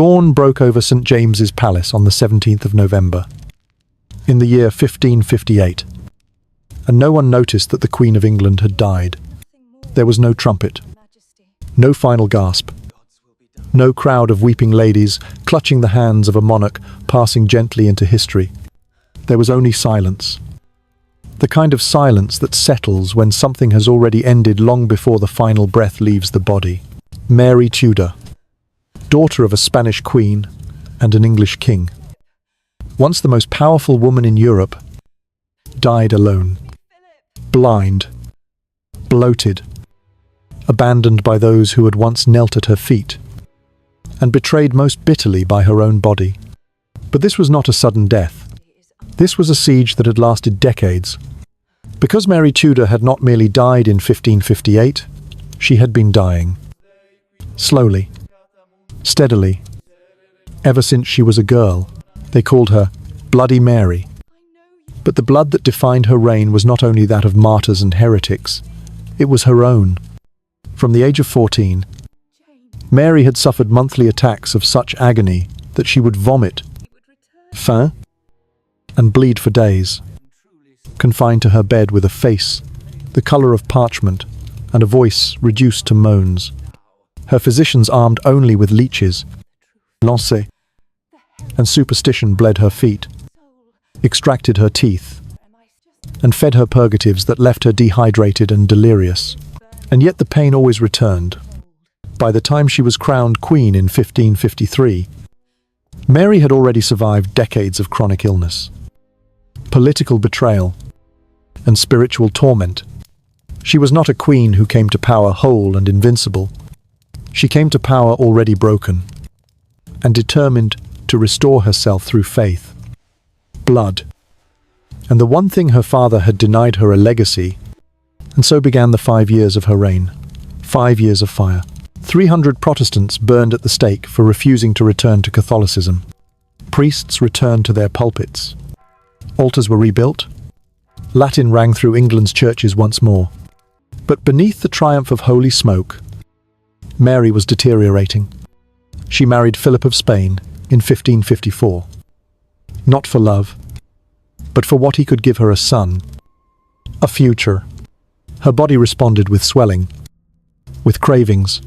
Dawn broke over St. James's Palace on the 17th of November, in the year 1558, and no one noticed that the Queen of England had died. There was no trumpet, no final gasp, no crowd of weeping ladies clutching the hands of a monarch passing gently into history. There was only silence. The kind of silence that settles when something has already ended long before the final breath leaves the body. Mary Tudor, daughter of a Spanish queen and an English king, once the most powerful woman in Europe, died alone, blind, bloated, abandoned by those who had once knelt at her feet, and betrayed most bitterly by her own body. But this was not a sudden death. This was a siege that had lasted decades. Because Mary Tudor had not merely died in 1558, she had been dying. Slowly, steadily. Ever since she was a girl, they called her Bloody Mary. But the blood that defined her reign was not only that of martyrs and heretics, it was her own. From the age of 14, Mary had suffered monthly attacks of such agony that she would vomit, faint, and bleed for days, confined to her bed with a face the colour of parchment and a voice reduced to moans. Her physicians, armed only with leeches, lancers, and superstition, bled her feet, extracted her teeth, and fed her purgatives that left her dehydrated and delirious. And yet the pain always returned. By the time she was crowned queen in 1553, Mary had already survived decades of chronic illness, political betrayal, and spiritual torment. She was not a queen who came to power whole and invincible. She came to power already broken, and determined to restore herself through faith, blood, and the one thing her father had denied her, a legacy. And so began the 5 years of her reign. 5 years of fire. 300 Protestants burned at the stake for refusing to return to Catholicism. Priests returned to their pulpits. Altars were rebuilt. Latin rang through England's churches once more. But beneath the triumph of holy smoke, Mary was deteriorating. She married Philip of Spain in 1554. Not for love, but for what he could give her: a son, a future. Her body responded with swelling, with cravings,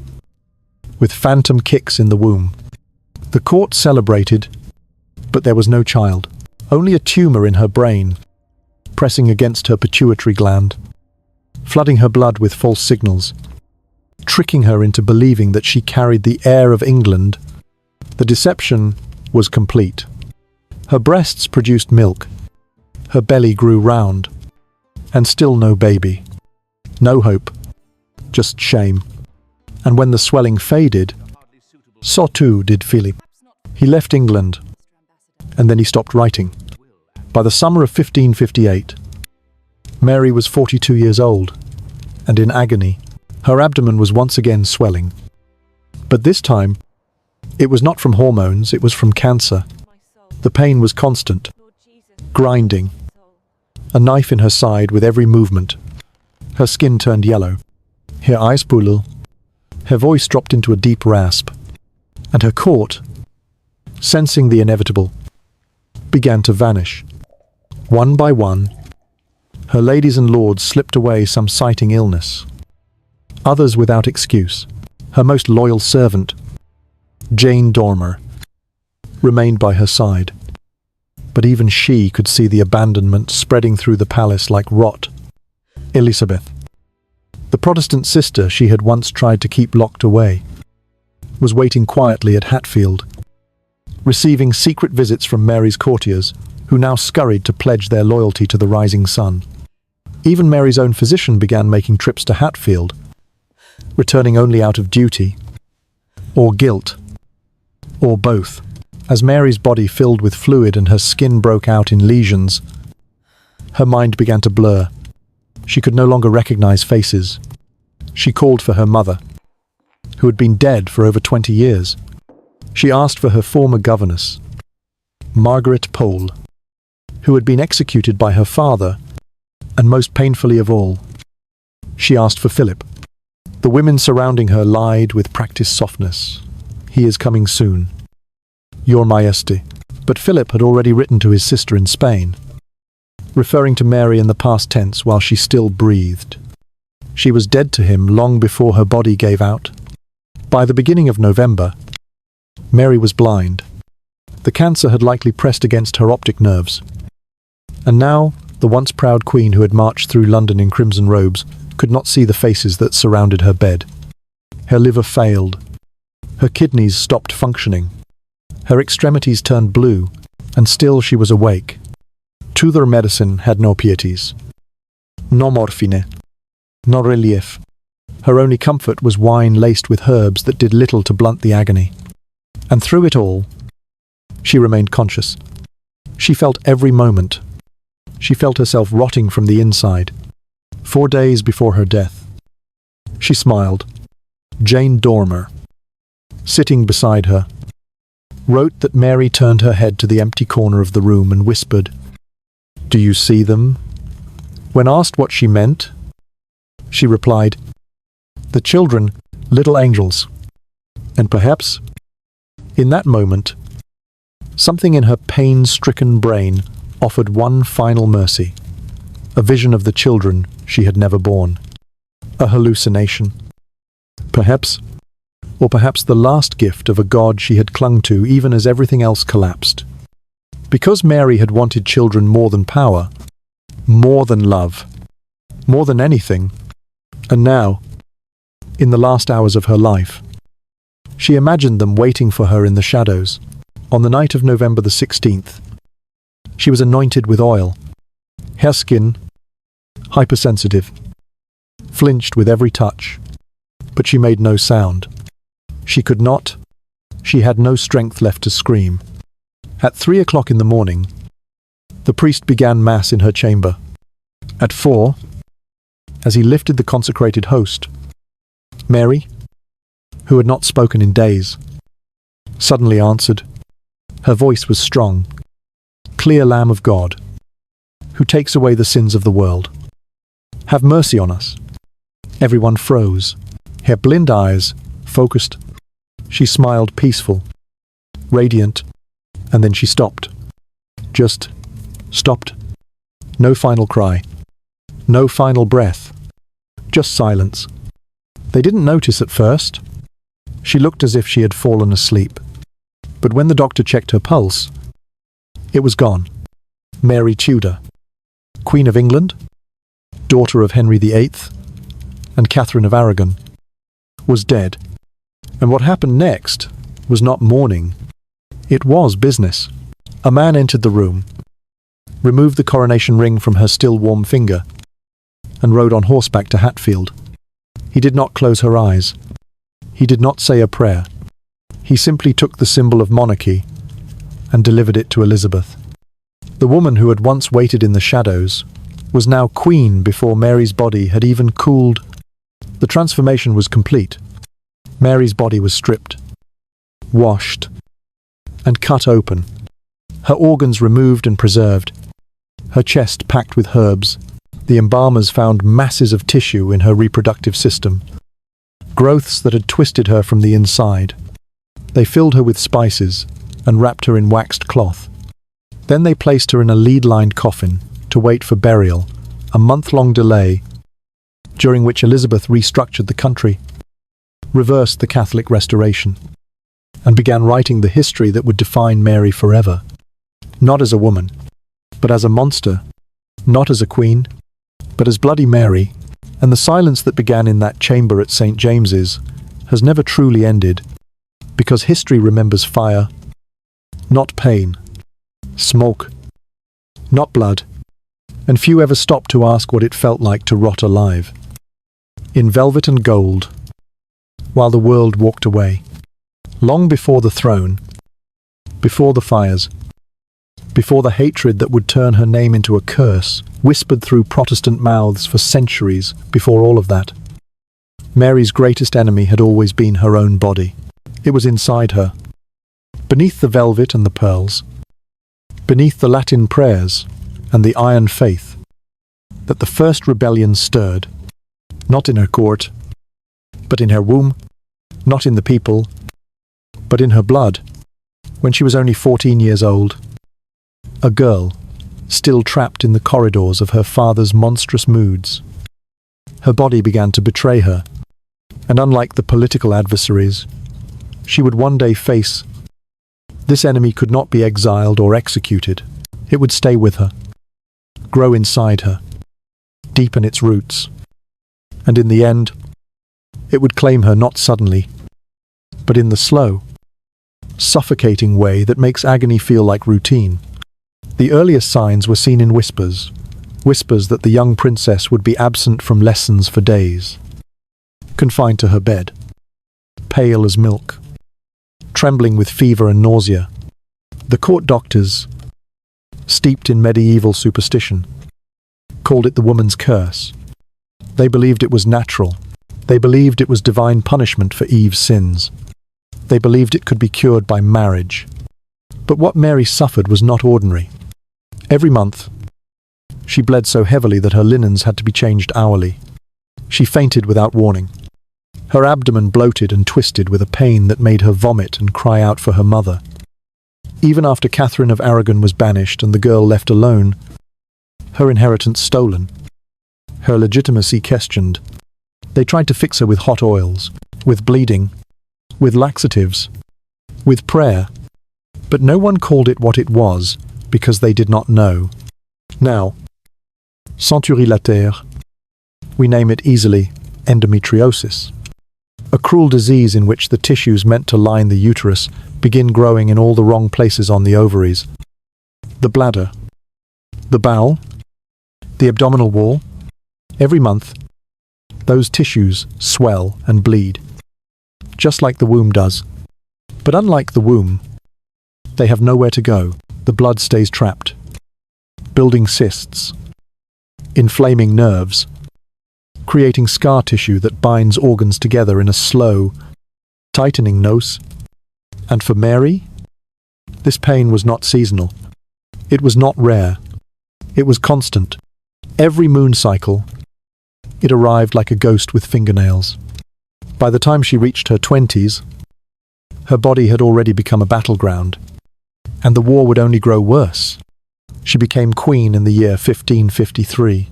with phantom kicks in the womb. The court celebrated, but there was no child. Only a tumor in her brain, pressing against her pituitary gland, flooding her blood with false signals, tricking her into believing that she carried the heir of England. The deception was complete. Her breasts produced milk, her belly grew round, and still no baby. No hope, just shame. And when the swelling faded, so too did Philip. He left England, and then he stopped writing. By the summer of 1558, Mary was 42 years old, and in agony. Her abdomen was once again swelling. But this time, it was not from hormones, it was from cancer. The pain was constant, grinding, a knife in her side with every movement. Her skin turned yellow, her eyes pulul, her voice dropped into a deep rasp, and her court, sensing the inevitable, began to vanish. One by one, her ladies and lords slipped away, some citing illness, others without excuse. Her most loyal servant, Jane Dormer, remained by her side. But even she could see the abandonment spreading through the palace like rot. Elizabeth, the Protestant sister she had once tried to keep locked away, was waiting quietly at Hatfield, receiving secret visits from Mary's courtiers, who now scurried to pledge their loyalty to the rising sun. Even Mary's own physician began making trips to Hatfield, returning only out of duty, or guilt, or both. As Mary's body filled with fluid and her skin broke out in lesions, her mind began to blur. She could no longer recognize faces. She called for her mother, who had been dead for over 20 years. She asked for her former governess, Margaret Pole, who had been executed by her father, and most painfully of all, she asked for Philip. The women surrounding her lied with practiced softness. He is coming soon. Your Majesty. But Philip had already written to his sister in Spain, referring to Mary in the past tense while she still breathed. She was dead to him long before her body gave out. By the beginning of November, Mary was blind. The cancer had likely pressed against her optic nerves. And now, the once proud queen who had marched through London in crimson robes could not see the faces that surrounded her bed. Her liver failed. Her kidneys stopped functioning. Her extremities turned blue, and still she was awake. Tudor medicine had no pieties. No morphine. No relief. Her only comfort was wine laced with herbs that did little to blunt the agony. And through it all, she remained conscious. She felt every moment. She felt herself rotting from the inside. 4 days before her death. She smiled. Jane Dormer, sitting beside her, wrote that Mary turned her head to the empty corner of the room and whispered, "Do you see them?" When asked what she meant, she replied, "The children, little angels." And perhaps, in that moment, something in her pain-stricken brain offered one final mercy, a vision of the children she had never born, a hallucination. Perhaps the last gift of a God she had clung to even as everything else collapsed. Because Mary had wanted children more than power, more than love, more than anything, and now, in the last hours of her life, she imagined them waiting for her in the shadows. On the night of November the 16th, she was anointed with oil. Her skin, hypersensitive, flinched with every touch, but she made no sound. She had no strength left to scream. At 3 o'clock in the morning, the priest began Mass in her chamber. At 4, as he lifted the consecrated host, Mary, who had not spoken in days, suddenly answered. Her voice was strong. "Clear Lamb of God, who takes away the sins of the world, have mercy on us." Everyone froze. Her blind eyes focused. She smiled peaceful, radiant, and then she stopped. Just stopped. No final cry. No final breath. Just silence. They didn't notice at first. She looked as if she had fallen asleep. But when the doctor checked her pulse, it was gone. Mary Tudor, Queen of England, daughter of Henry VIII, and Catherine of Aragon, was dead. And what happened next was not mourning. It was business. A man entered the room, removed the coronation ring from her still warm finger, and rode on horseback to Hatfield. He did not close her eyes. He did not say a prayer. He simply took the symbol of monarchy and delivered it to Elizabeth. The woman who had once waited in the shadows was now queen before Mary's body had even cooled. The transformation was complete. Mary's body was stripped, washed, and cut open, her organs removed and preserved, her chest packed with herbs. The embalmers found masses of tissue in her reproductive system, growths that had twisted her from the inside. They filled her with spices and wrapped her in waxed cloth. Then they placed her in a lead-lined coffin to wait for burial, a month-long delay, during which Elizabeth restructured the country, reversed the Catholic Restoration, and began writing the history that would define Mary forever. Not as a woman, but as a monster. Not as a queen, but as Bloody Mary. And the silence that began in that chamber at St. James's has never truly ended, because history remembers fire, not pain, smoke, not blood, and few ever stopped to ask what it felt like to rot alive. In velvet and gold, while the world walked away. Long before the throne, before the fires, before the hatred that would turn her name into a curse, whispered through Protestant mouths for centuries. Before all of that, Mary's greatest enemy had always been her own body. It was inside her, beneath the velvet and the pearls, beneath the Latin prayers and the iron faith, that the first rebellion stirred, not in her court, but in her womb, not in the people, but in her blood. when she was only 14 years old. A girl, still trapped in the corridors of her father's monstrous moods. Her body began to betray her, and unlike the political adversaries she would one day face, this enemy could not be exiled or executed. It would stay with her, grow inside her, deepen its roots, and in the end, it would claim her not suddenly, but in the slow, suffocating way that makes agony feel like routine. The earliest signs were seen in whispers that the young princess would be absent from lessons for days, confined to her bed, pale as milk, trembling with fever and nausea. The court doctors, steeped in medieval superstition, called it the woman's curse. They believed it was natural. They believed it was divine punishment for Eve's sins. They believed it could be cured by marriage. But what Mary suffered was not ordinary. Every month, she bled so heavily that her linens had to be changed hourly. She fainted without warning. Her abdomen bloated and twisted with a pain that made her vomit and cry out for her mother. Even after Catherine of Aragon was banished and the girl left alone, her inheritance stolen, her legitimacy questioned, they tried to fix her with hot oils, with bleeding, with laxatives, with prayer, but no one called it what it was because they did not know. Now, century later, we name it easily endometriosis, a cruel disease in which the tissues meant to line the uterus begin growing in all the wrong places on the ovaries, the bladder, the bowel, the abdominal wall. Every month, those tissues swell and bleed, just like the womb does. But unlike the womb, they have nowhere to go. The blood stays trapped, building cysts, inflaming nerves, creating scar tissue that binds organs together in a slow, tightening noose. And for Mary, this pain was not seasonal. It was not rare. It was constant. Every moon cycle, it arrived like a ghost with fingernails. By the time she reached her 20s, her body had already become a battleground, and the war would only grow worse. She became queen in the year 1553.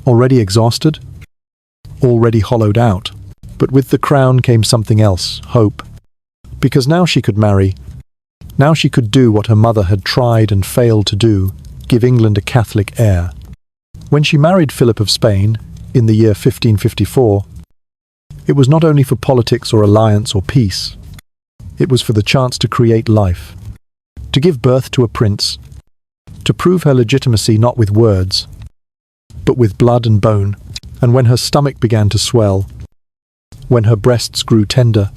Already exhausted, already hollowed out, but with the crown came something else, hope. Because now she could marry. Now she could do what her mother had tried and failed to do, give England a Catholic heir. When she married Philip of Spain, in the year 1554, it was not only for politics or alliance or peace. It was for the chance to create life, to give birth to a prince, to prove her legitimacy not with words, but with blood and bone. And when her stomach began to swell, when her breasts grew tender,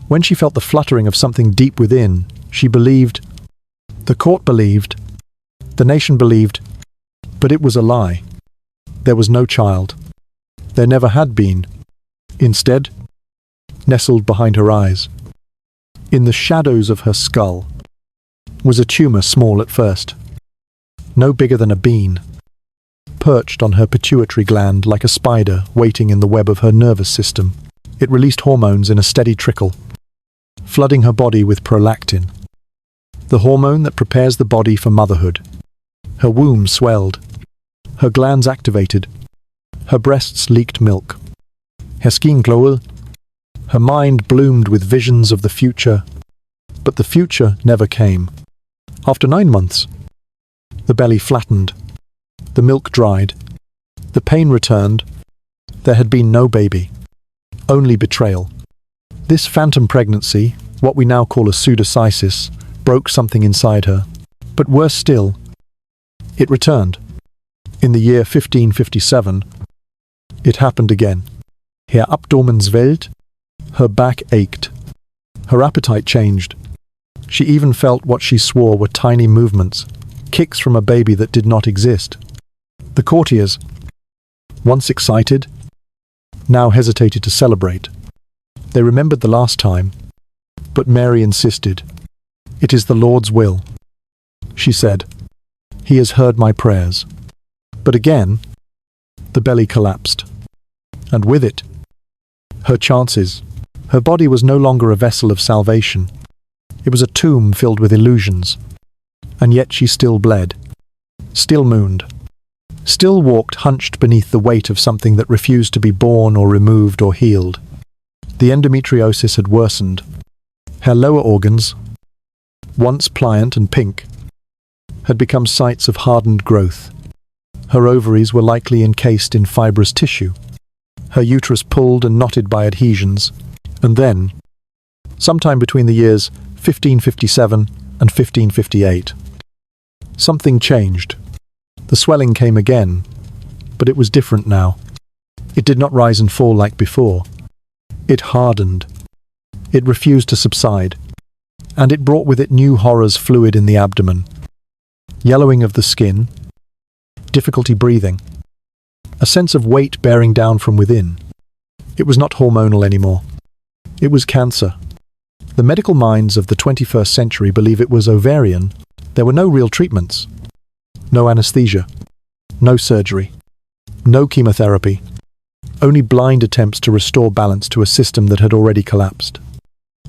when she felt the fluttering of something deep within, she believed, the court believed, the nation believed, but it was a lie. There was no child. There never had been. Instead, nestled behind her eyes, in the shadows of her skull, was a tumor small at first, no bigger than a bean, perched on her pituitary gland like a spider waiting in the web of her nervous system. It released hormones in a steady trickle, flooding her body with prolactin, the hormone that prepares the body for motherhood. Her womb swelled, her glands activated, her breasts leaked milk. Her skin glowed, her mind bloomed with visions of the future, but the future never came. After 9 months, the belly flattened, the milk dried, the pain returned. There had been no baby, only betrayal. This phantom pregnancy, what we now call a pseudocyesis, broke something inside her. But worse still, it returned. In the year 1557, it happened again. Her Abdomen zwellt, her back ached. Her appetite changed. She even felt what she swore were tiny movements, kicks from a baby that did not exist. The courtiers, once excited, now hesitated to celebrate. They remembered the last time, but Mary insisted. "It is the Lord's will," she said. "He has heard my prayers." But again, the belly collapsed, and with it, her chances. Her body was no longer a vessel of salvation. It was a tomb filled with illusions. And yet she still bled, still mooned, still walked hunched beneath the weight of something that refused to be born or removed or healed. The endometriosis had worsened. Her lower organs, once pliant and pink, had become sites of hardened growth. Her ovaries were likely encased in fibrous tissue, her uterus pulled and knotted by adhesions, and then, sometime between the years 1557 and 1558, something changed. The swelling came again, but it was different now. It did not rise and fall like before. It hardened. It refused to subside, and it brought with it new horrors: fluid in the abdomen, yellowing of the skin, difficulty breathing, a sense of weight bearing down from within. It was not hormonal anymore. It was cancer. The medical minds of the 21st century believe it was ovarian. There were no real treatments, no anesthesia, no surgery, no chemotherapy, only blind attempts to restore balance to a system that had already collapsed.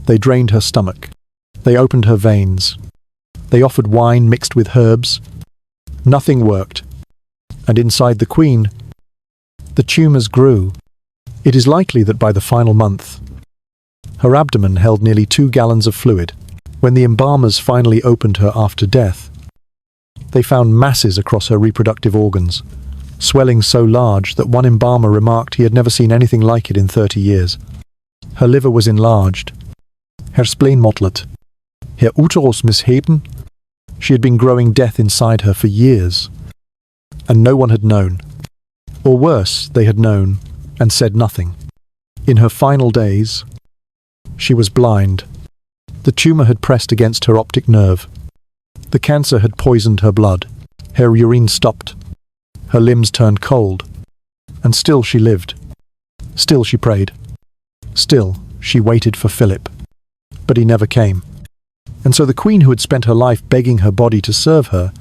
They drained her stomach. They opened her veins. They offered wine mixed with herbs. Nothing worked. And inside the Queen, the tumours grew. It is likely that by the final month, her abdomen held nearly 2 gallons of fluid. When the embalmers finally opened her after death, they found masses across her reproductive organs, swelling so large that one embalmer remarked he had never seen anything like it in 30 years. Her liver was enlarged, her spleen motlet, her uterus misshapen. She had been growing death inside her for years, and no one had known. Or worse, they had known and said nothing. In her final days, she was blind. The tumour had pressed against her optic nerve. The cancer had poisoned her blood. Her urine stopped. Her limbs turned cold. And still she lived. Still she prayed. Still she waited for Philip. But he never came. And so the Queen, who had spent her life begging her body to serve her,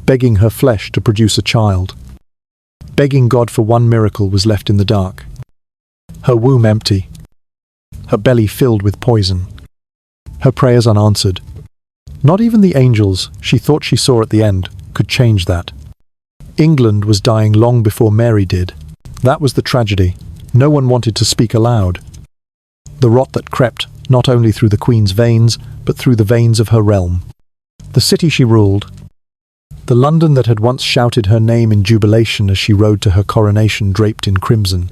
begging her flesh to produce a child, begging God for one miracle, was left in the dark. Her womb empty. Her belly filled with poison. Her prayers unanswered. Not even the angels she thought she saw at the end could change that. England was dying long before Mary did. That was the tragedy. No one wanted to speak aloud. The rot that crept not only through the Queen's veins, but through the veins of her realm. The city she ruled, the London that had once shouted her name in jubilation as she rode to her coronation draped in crimson,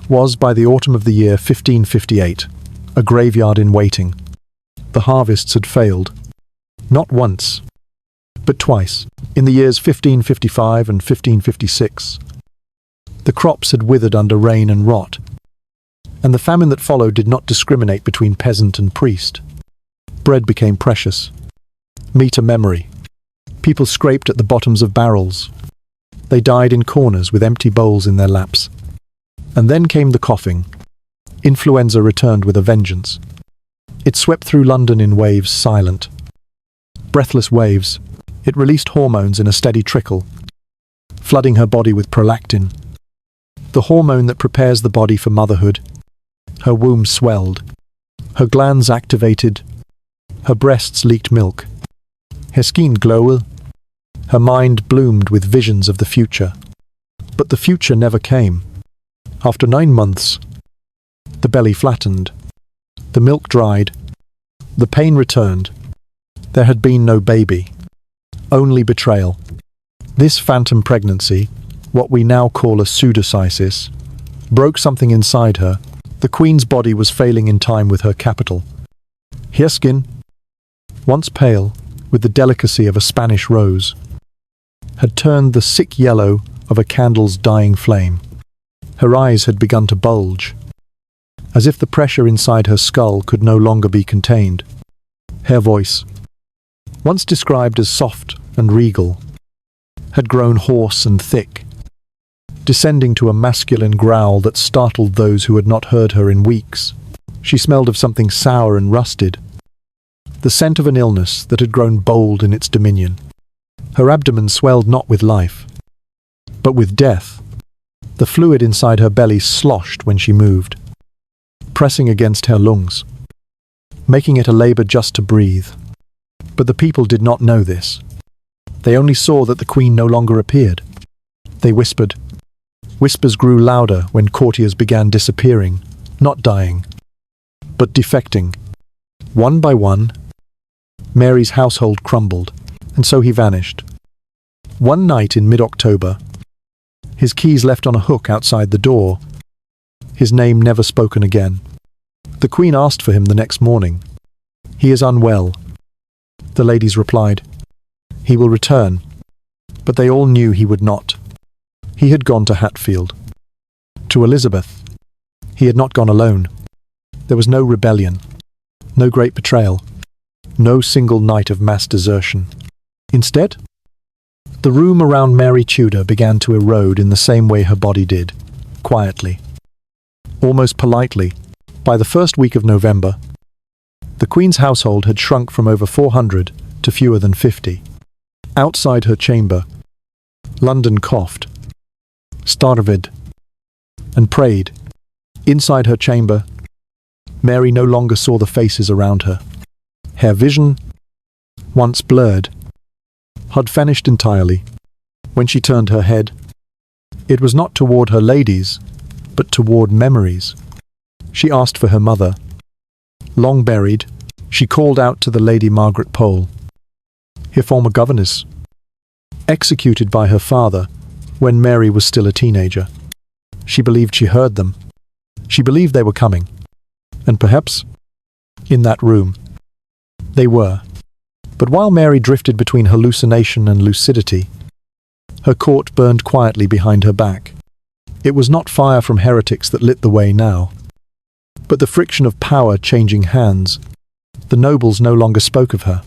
was, by the autumn of the year 1558, a graveyard in waiting. The harvests had failed. Not once, but twice. In the years 1555 and 1556, the crops had withered under rain and rot, and the famine that followed did not discriminate between peasant and priest. Bread became precious, meat a memory. People scraped at the bottoms of barrels. They died in corners with empty bowls in their laps. And then came the coughing. Influenza returned with a vengeance. It swept through London in waves, silent, breathless waves. It released hormones in a steady trickle, flooding her body with prolactin, the hormone that prepares the body for motherhood. Her womb swelled, her glands activated, her breasts leaked milk, her skin glowed, her mind bloomed with visions of the future. But the future never came. After 9 months, the belly flattened, the milk dried, the pain returned. There had been no baby, only betrayal. This phantom pregnancy, what we now call a pseudocyesis, broke something inside her. The Queen's body was failing in time with her capital. Her skin, once pale, with the delicacy of a Spanish rose, had turned the sick yellow of a candle's dying flame. Her eyes had begun to bulge, as if the pressure inside her skull could no longer be contained. Her voice, once described as soft and regal, had grown hoarse and thick, descending to a masculine growl that startled those who had not heard her in weeks. She smelled of something sour and rusted, the scent of an illness that had grown bold in its dominion. Her abdomen swelled not with life, but with death. The fluid inside her belly sloshed when she moved, pressing against her lungs. making it a labor just to breathe. But the people did not know this. They only saw that the queen no longer appeared. They whispered. Whispers grew louder when courtiers began disappearing, not dying, but defecting. One by one, Mary's household crumbled, and so he vanished. One night in mid-October, his keys left on a hook outside the door, his name never spoken again. The queen asked for him the next morning. "He is unwell," the ladies replied. "He will return." But they all knew he would not. He had gone to Hatfield. To Elizabeth. He had not gone alone. There was no rebellion, no great betrayal, no single night of mass desertion. Instead, the room around Mary Tudor began to erode in the same way her body did, quietly, almost politely. By the first week of November, the Queen's household had shrunk from over 400 to fewer than 50. Outside her chamber, London coughed, starved, and prayed. Inside her chamber, Mary no longer saw the faces around her. Her vision, once blurred, had vanished entirely. When she turned her head, it was not toward her ladies, but toward memories. She asked for her mother. Long buried, she called out to the Lady Margaret Pole, her former governess, executed by her father when Mary was still a teenager. She believed she heard them. She believed they were coming. And perhaps, in that room, they were. But while Mary drifted between hallucination and lucidity, her court burned quietly behind her back. It was not fire from heretics that lit the way now, but the friction of power changing hands. The nobles no longer spoke of her.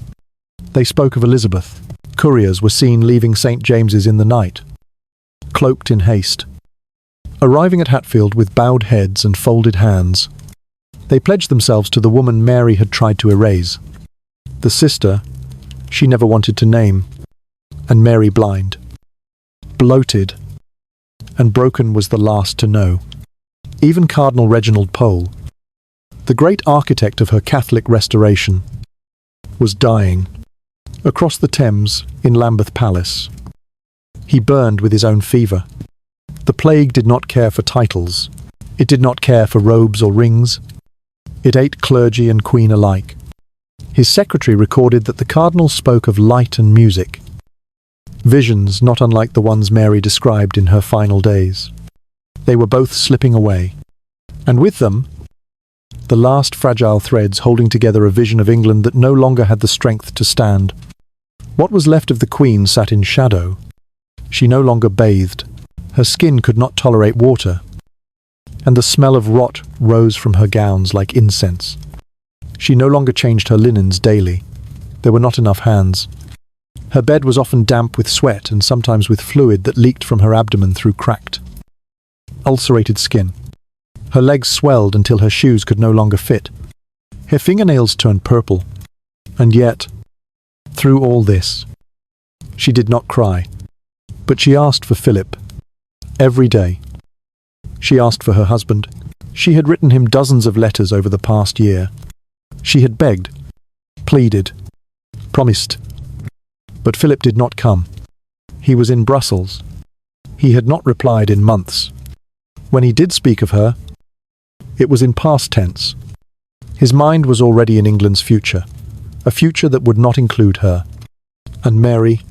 They spoke of Elizabeth. Couriers were seen leaving St. James's in the night, cloaked in haste, arriving at Hatfield with bowed heads and folded hands. They pledged themselves to the woman Mary had tried to erase, the sister she never wanted to name, and Mary blind, bloated, and broken was the last to know. Even Cardinal Reginald Pole, the great architect of her Catholic restoration, was dying. Across the Thames, in Lambeth Palace, he burned with his own fever. The plague did not care for titles. It did not care for robes or rings. It ate clergy and queen alike. His secretary recorded that the cardinal spoke of light and music, visions not unlike the ones Mary described in her final days. They were both slipping away, and with them, the last fragile threads holding together a vision of England that no longer had the strength to stand. What was left of the Queen sat in shadow. She no longer bathed. Her skin could not tolerate water, and the smell of rot rose from her gowns like incense. She no longer changed her linens daily. There were not enough hands. Her bed was often damp with sweat and sometimes with fluid that leaked from her abdomen through cracked, ulcerated skin. Her legs swelled until her shoes could no longer fit. Her fingernails turned purple. And yet, through all this, she did not cry. But she asked for Philip. Every day. She asked for her husband. She had written him dozens of letters over the past year. She had begged, pleaded, promised. But Philip did not come. He was in Brussels. He had not replied in months. When he did speak of her, it was in past tense. His mind was already in England's future, a future that would not include her. And Mary,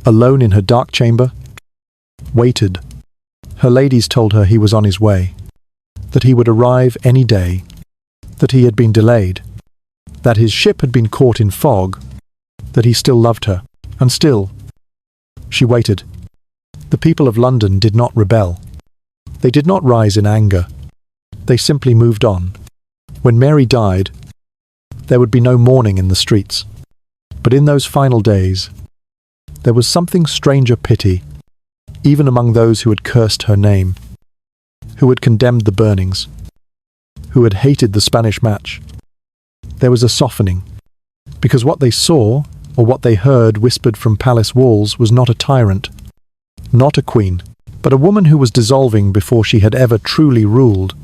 alone in her dark chamber, waited. Her ladies told her he was on his way, that he would arrive any day, that he had been delayed, that his ship had been caught in fog, that he still loved her. And still, she waited. The people of London did not rebel. They did not rise in anger. They simply moved on. When Mary died, there would be no mourning in the streets. But in those final days, there was something stranger pity, even among those who had cursed her name, who had condemned the burnings, who had hated the Spanish match. There was a softening, because what they saw, or what they heard whispered from palace walls, was not a tyrant, not a queen, but a woman who was dissolving before she had ever truly ruled.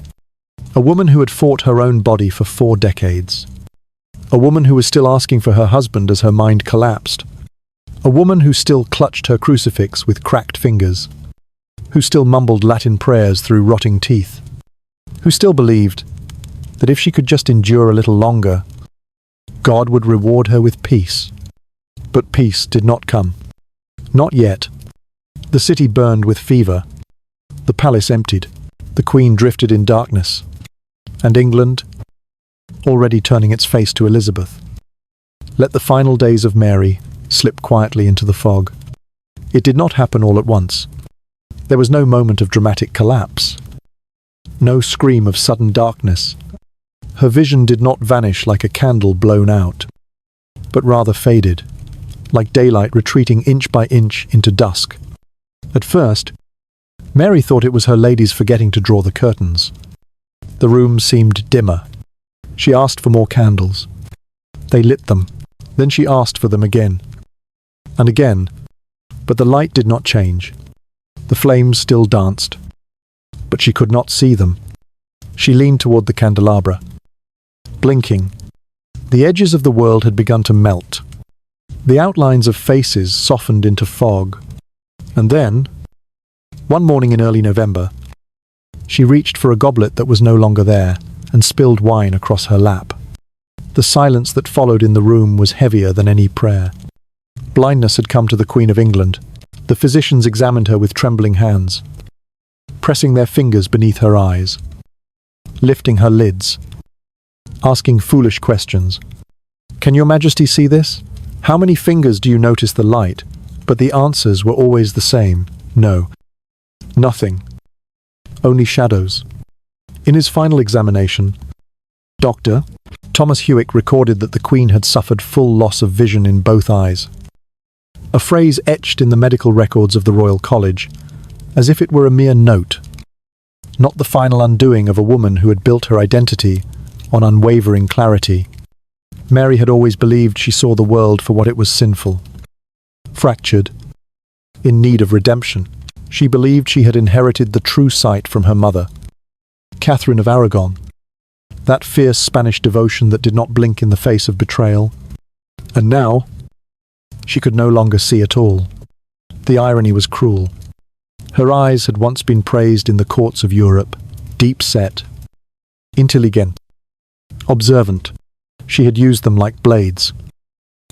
A woman who had fought her own body for 4 decades, A woman who was still asking for her husband as her mind collapsed. A woman who still clutched her crucifix with cracked fingers. Who still mumbled Latin prayers through rotting teeth. Who still believed that if she could just endure a little longer, God would reward her with peace. But peace did not come. Not yet. The city burned with fever. The palace emptied. The Queen drifted in darkness. And England, already turning its face to Elizabeth, let the final days of Mary slip quietly into the fog. It did not happen all at once. There was no moment of dramatic collapse. No scream of sudden darkness. Her vision did not vanish like a candle blown out, but rather faded, like daylight retreating inch by inch into dusk. At first, Mary thought it was her ladies forgetting to draw the curtains. The room seemed dimmer. She asked for more candles. They lit them. Then she asked for them again. And again. But the light did not change. The flames still danced. But she could not see them. She leaned toward the candelabra. Blinking. The edges of the world had begun to melt. The outlines of faces softened into fog. And then, one morning in early November, she reached for a goblet that was no longer there and spilled wine across her lap. The silence that followed in the room was heavier than any prayer. Blindness had come to the Queen of England. The physicians examined her with trembling hands, pressing their fingers beneath her eyes, lifting her lids, asking foolish questions. "Can your Majesty see this? How many fingers do you notice the light?" But the answers were always the same. No. Nothing. Only shadows. In his final examination, Dr. Thomas Hewick recorded that the Queen had suffered full loss of vision in both eyes. A phrase etched in the medical records of the Royal College, as if it were a mere note, not the final undoing of a woman who had built her identity on unwavering clarity. Mary had always believed she saw the world for what it was: sinful, fractured, in need of redemption. She believed she had inherited the true sight from her mother, Catherine of Aragon, that fierce Spanish devotion that did not blink in the face of betrayal. And now, she could no longer see at all. The irony was cruel. Her eyes had once been praised in the courts of Europe, deep-set, intelligent, observant. She had used them like blades,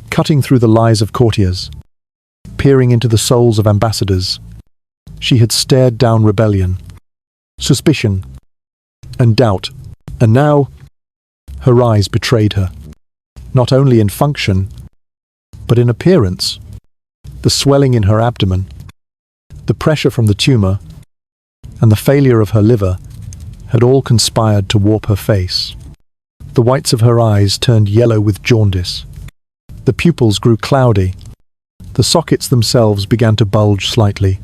cutting through the lies of courtiers, peering into the souls of ambassadors. She had stared down rebellion, suspicion, and doubt. And now, her eyes betrayed her, not only in function, but in appearance. The swelling in her abdomen, the pressure from the tumour, and the failure of her liver had all conspired to warp her face. The whites of her eyes turned yellow with jaundice. The pupils grew cloudy. The sockets themselves began to bulge slightly,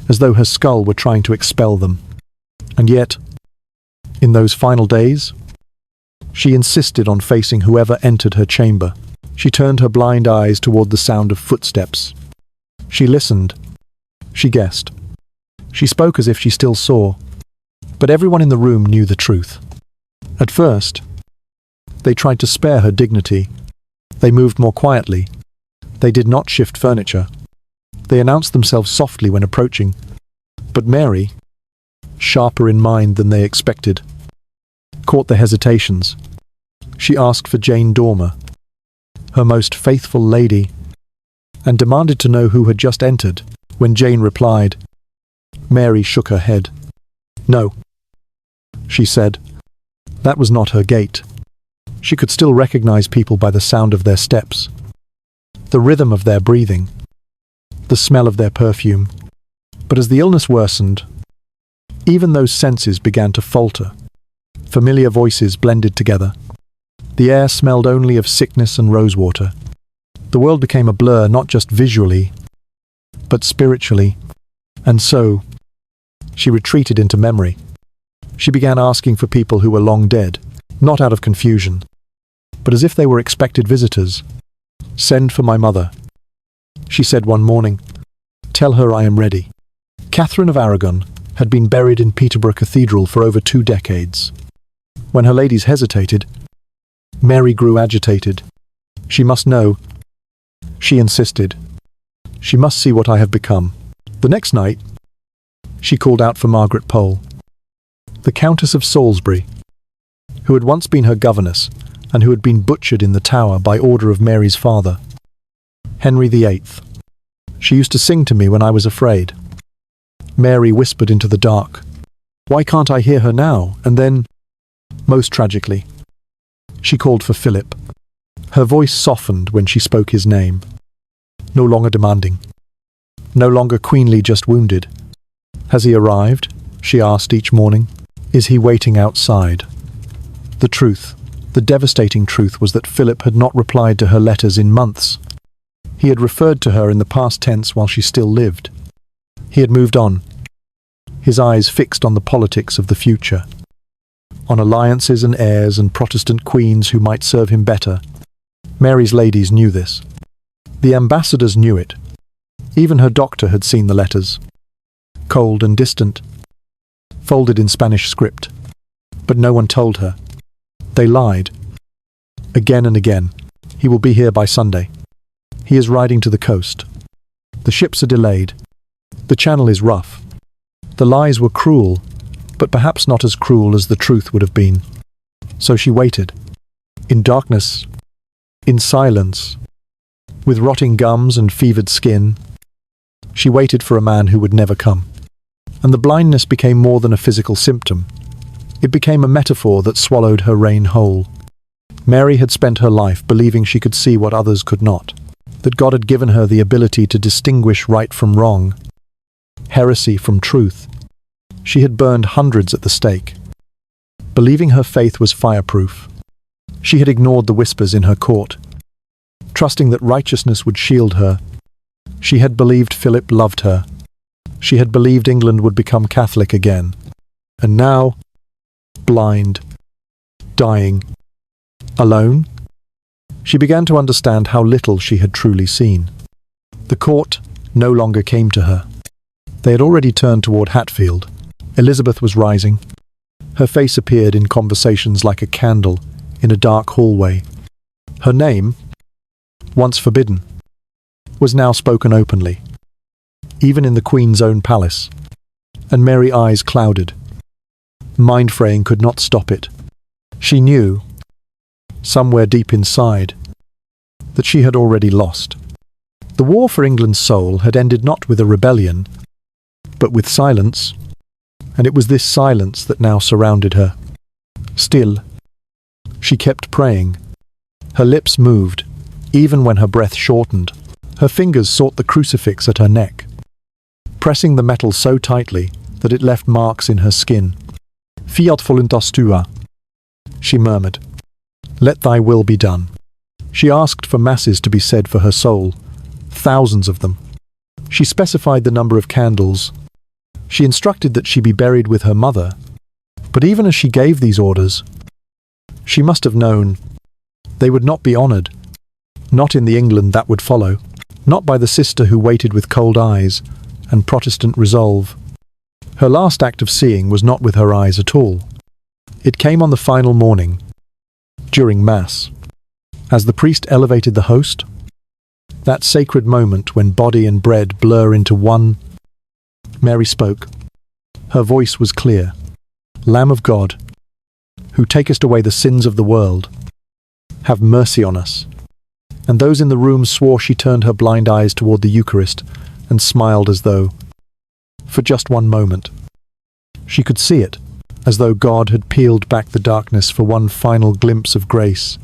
as though her skull were trying to expel them. And yet, in those final days, she insisted on facing whoever entered her chamber. She turned her blind eyes toward the sound of footsteps. She listened. She guessed. She spoke as if she still saw. But everyone in the room knew the truth. At first, they tried to spare her dignity. They moved more quietly. They did not shift furniture. They announced themselves softly when approaching. But Mary, sharper in mind than they expected, caught their hesitations. She asked for Jane Dormer, her most faithful lady, and demanded to know who had just entered. When Jane replied, Mary shook her head. "No," she said. That was not her gait. She could still recognize people by the sound of their steps, the rhythm of their breathing, the smell of their perfume. But as the illness worsened, even those senses began to falter. Familiar voices blended together. The air smelled only of sickness and rosewater. The world became a blur, not just visually, but spiritually. And so, she retreated into memory. She began asking for people who were long dead, not out of confusion, but as if they were expected visitors. "Send for my mother," she said one morning. "Tell her I am ready." Catherine of Aragon had been buried in Peterborough Cathedral for over 2 decades. When her ladies hesitated, Mary grew agitated. She must know. She insisted. She must see what I have become. The next night, she called out for Margaret Pole, the Countess of Salisbury, who had once been her governess and who had been butchered in the Tower by order of Mary's father, Henry VIII. She used to sing to me when I was afraid. Mary whispered into the dark. Why can't I hear her now? And then, most tragically, she called for Philip. Her voice softened when she spoke his name. No longer demanding. No longer queenly, just wounded. Has he arrived? She asked each morning. Is he waiting outside? The truth, the devastating truth, was that Philip had not replied to her letters in months. He had referred to her in the past tense while she still lived. He had moved on, his eyes fixed on the politics of the future, on alliances and heirs and Protestant queens who might serve him better. Mary's ladies knew this. The ambassadors knew it. Even her doctor had seen the letters. Cold and distant, folded in Spanish script. But no one told her. They lied. Again and again. He will be here by Sunday. He is riding to the coast. The ships are delayed. The channel is rough. The lies were cruel, but perhaps not as cruel as the truth would have been. So she waited. In darkness, in silence, with rotting gums and fevered skin. She waited for a man who would never come. And the blindness became more than a physical symptom. It became a metaphor that swallowed her reign whole. Mary had spent her life believing she could see what others could not, that God had given her the ability to distinguish right from wrong, heresy from truth. She had burned hundreds at the stake, believing her faith was fireproof. She had ignored the whispers in her court, trusting that righteousness would shield her. She had believed Philip loved her. She had believed England would become Catholic again. And now, blind, dying, alone, she began to understand how little she had truly seen. The court no longer came to her. They had already turned toward Hatfield. Elizabeth was rising. Her face appeared in conversations like a candle in a dark hallway. Her name, once forbidden, was now spoken openly, even in the Queen's own palace, and Mary's eyes clouded. Mind-fraying could not stop it. She knew, somewhere deep inside, that she had already lost. The war for England's soul had ended not with a rebellion, but with silence, and it was this silence that now surrounded her. Still, she kept praying. Her lips moved, even when her breath shortened. Her fingers sought the crucifix at her neck, pressing the metal so tightly that it left marks in her skin. Fiat voluntas tua, she murmured. Let thy will be done. She asked for masses to be said for her soul, thousands of them. She specified the number of candles. She instructed that she be buried with her mother. But even as she gave these orders, she must have known they would not be honoured, not in the England that would follow, not by the sister who waited with cold eyes and Protestant resolve. Her last act of seeing was not with her eyes at all. It came on the final morning, during Mass, as the priest elevated the host, that sacred moment when body and bread blur into one. Mary spoke. Her voice was clear. Lamb of God, who takest away the sins of the world, have mercy on us. And those in the room swore. She turned her blind eyes toward the Eucharist and smiled as though, for just one moment, she could see it, as though God had peeled back the darkness for one final glimpse of grace.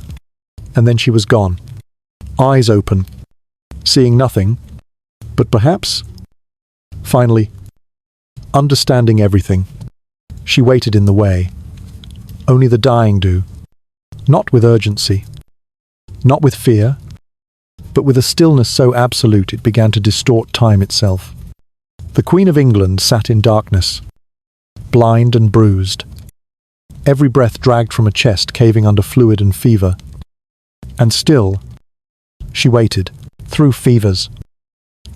And then she was gone, eyes open, seeing nothing, but perhaps, finally, understanding everything. She waited in the way. Only the dying do, not with urgency, not with fear, but with a stillness so absolute it began to distort time itself. The Queen of England sat in darkness, blind and bruised, every breath dragged from a chest caving under fluid and fever. And still, she waited, through fevers,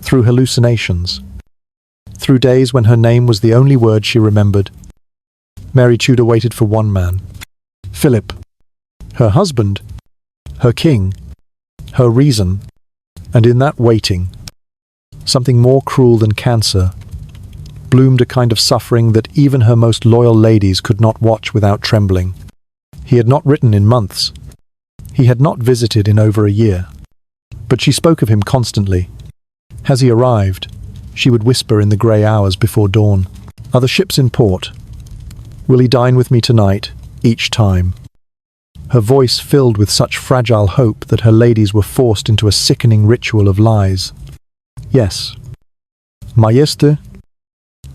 through hallucinations, through days when her name was the only word she remembered. Mary Tudor waited for one man, Philip. Her husband, her king, her reason, and in that waiting, something more cruel than cancer, bloomed a kind of suffering that even her most loyal ladies could not watch without trembling. He had not written in months. He had not visited in over a year. But she spoke of him constantly. Has he arrived? She would whisper in the grey hours before dawn. Are the ships in port? Will he dine with me tonight? Each time. Her voice filled with such fragile hope that her ladies were forced into a sickening ritual of lies. Yes. Majeste,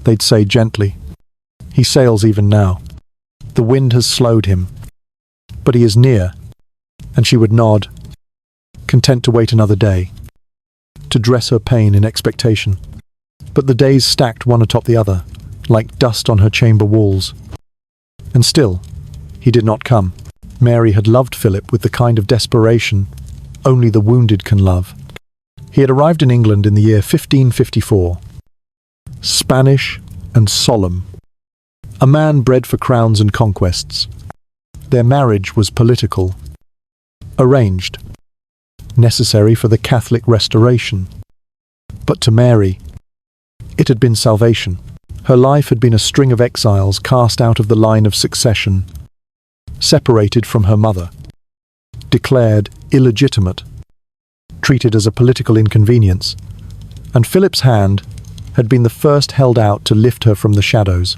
they'd say gently. He sails even now. The wind has slowed him. But he is near. And she would nod, content to wait another day, to dress her pain in expectation. But the days stacked one atop the other, like dust on her chamber walls. And still, he did not come. Mary had loved Philip with the kind of desperation only the wounded can love. He had arrived in England in the year 1554. Spanish and solemn. A man bred for crowns and conquests. Their marriage was political. Arranged. Necessary for the Catholic restoration. But to Mary, it had been salvation. Her life had been a string of exiles cast out of the line of succession, separated from her mother, declared illegitimate, treated as a political inconvenience, and Philip's hand had been the first held out to lift her from the shadows.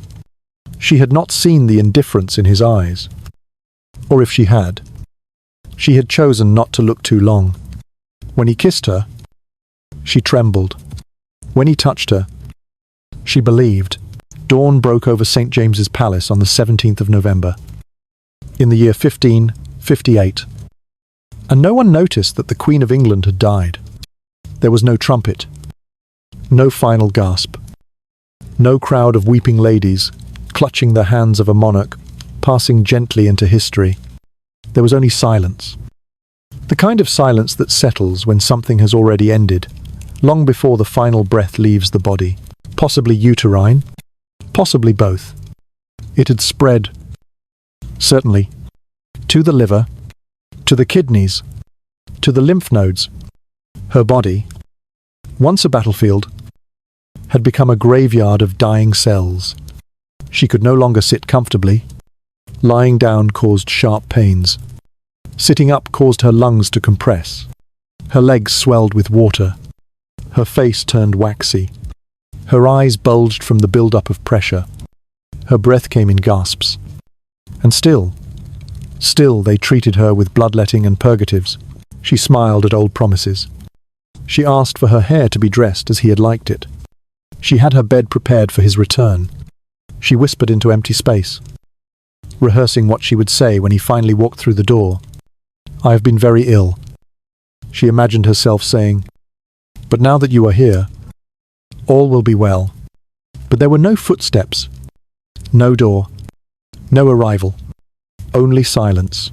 She had not seen the indifference in his eyes. Or if she had chosen not to look too long. When he kissed her, she trembled. When he touched her, she believed. Dawn broke over St. James's Palace on the 17th of November, in the year 1558. And no one noticed that the Queen of England had died. There was no trumpet, no final gasp, no crowd of weeping ladies clutching the hands of a monarch, passing gently into history. There was only silence. The kind of silence that settles when something has already ended, long before the final breath leaves the body. Possibly uterine, possibly both. It had spread, certainly, to the liver, to the kidneys, to the lymph nodes. Her body, once a battlefield, had become a graveyard of dying cells. She could no longer sit comfortably. Lying down caused sharp pains. Sitting up caused her lungs to compress. Her legs swelled with water. Her face turned waxy. Her eyes bulged from the build-up of pressure. Her breath came in gasps. And still they treated her with bloodletting and purgatives. She smiled at old promises. She asked for her hair to be dressed as he had liked it. She had her bed prepared for his return. She whispered into empty space, rehearsing what she would say when he finally walked through the door. I have been very ill. She imagined herself saying, but now that you are here, all will be well. But there were no footsteps, no door, no arrival, only silence.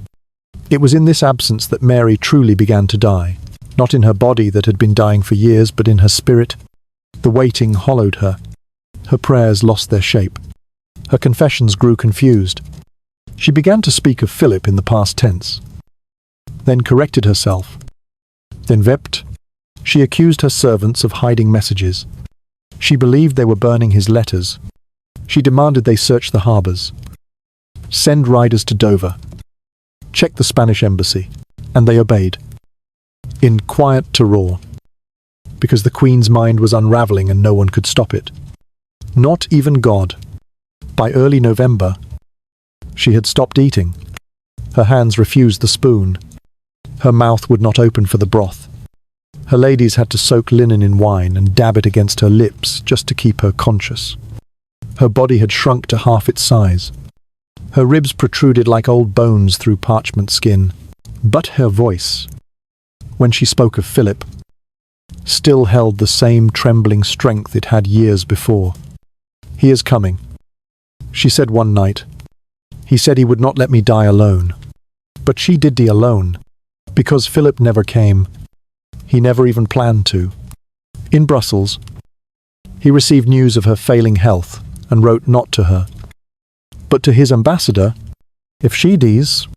It was in this absence that Mary truly began to die, not in her body that had been dying for years, but in her spirit. The waiting hollowed her. Her prayers lost their shape. Her confessions grew confused. She began to speak of Philip in the past tense, then corrected herself, then wept. She accused her servants of hiding messages. She believed they were burning his letters. She demanded they search the harbours, send riders to Dover, check the Spanish embassy, and they obeyed, in quiet terror, because the Queen's mind was unravelling and no one could stop it. Not even God. By early November, she had stopped eating. Her hands refused the spoon. Her mouth would not open for the broth. Her ladies had to soak linen in wine and dab it against her lips just to keep her conscious. Her body had shrunk to half its size. Her ribs protruded like old bones through parchment skin. But her voice, when she spoke of Philip, still held the same trembling strength it had years before. He is coming, she said one night. He said he would not let me die alone. But she did die alone, because Philip never came. He never even planned to. In Brussels, he received news of her failing health and wrote not to her, but to his ambassador, if she dies,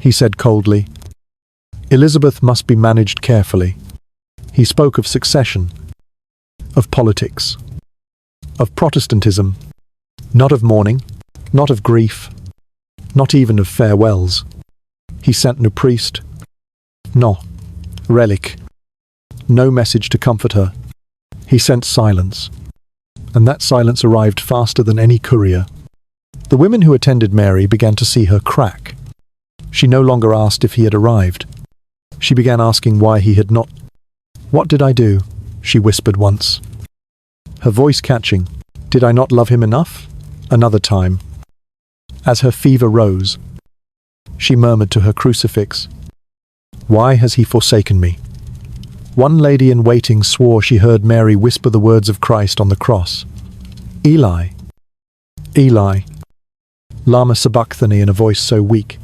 he said coldly. Elizabeth must be managed carefully. He spoke of succession, of politics, of Protestantism, not of mourning, not of grief, not even of farewells. He sent no priest, no relic, no message to comfort her. He sent silence, and that silence arrived faster than any courier. The women who attended Mary began to see her crack. She no longer asked if he had arrived. She began asking why he had not. "What did I do?" she whispered once, her voice catching. "Did I not love him enough?" Another time, as her fever rose, she murmured to her crucifix, "Why has he forsaken me?" One lady in waiting swore she heard Mary whisper the words of Christ on the cross. "Eli, Eli, lama sabachthani," in a voice so weak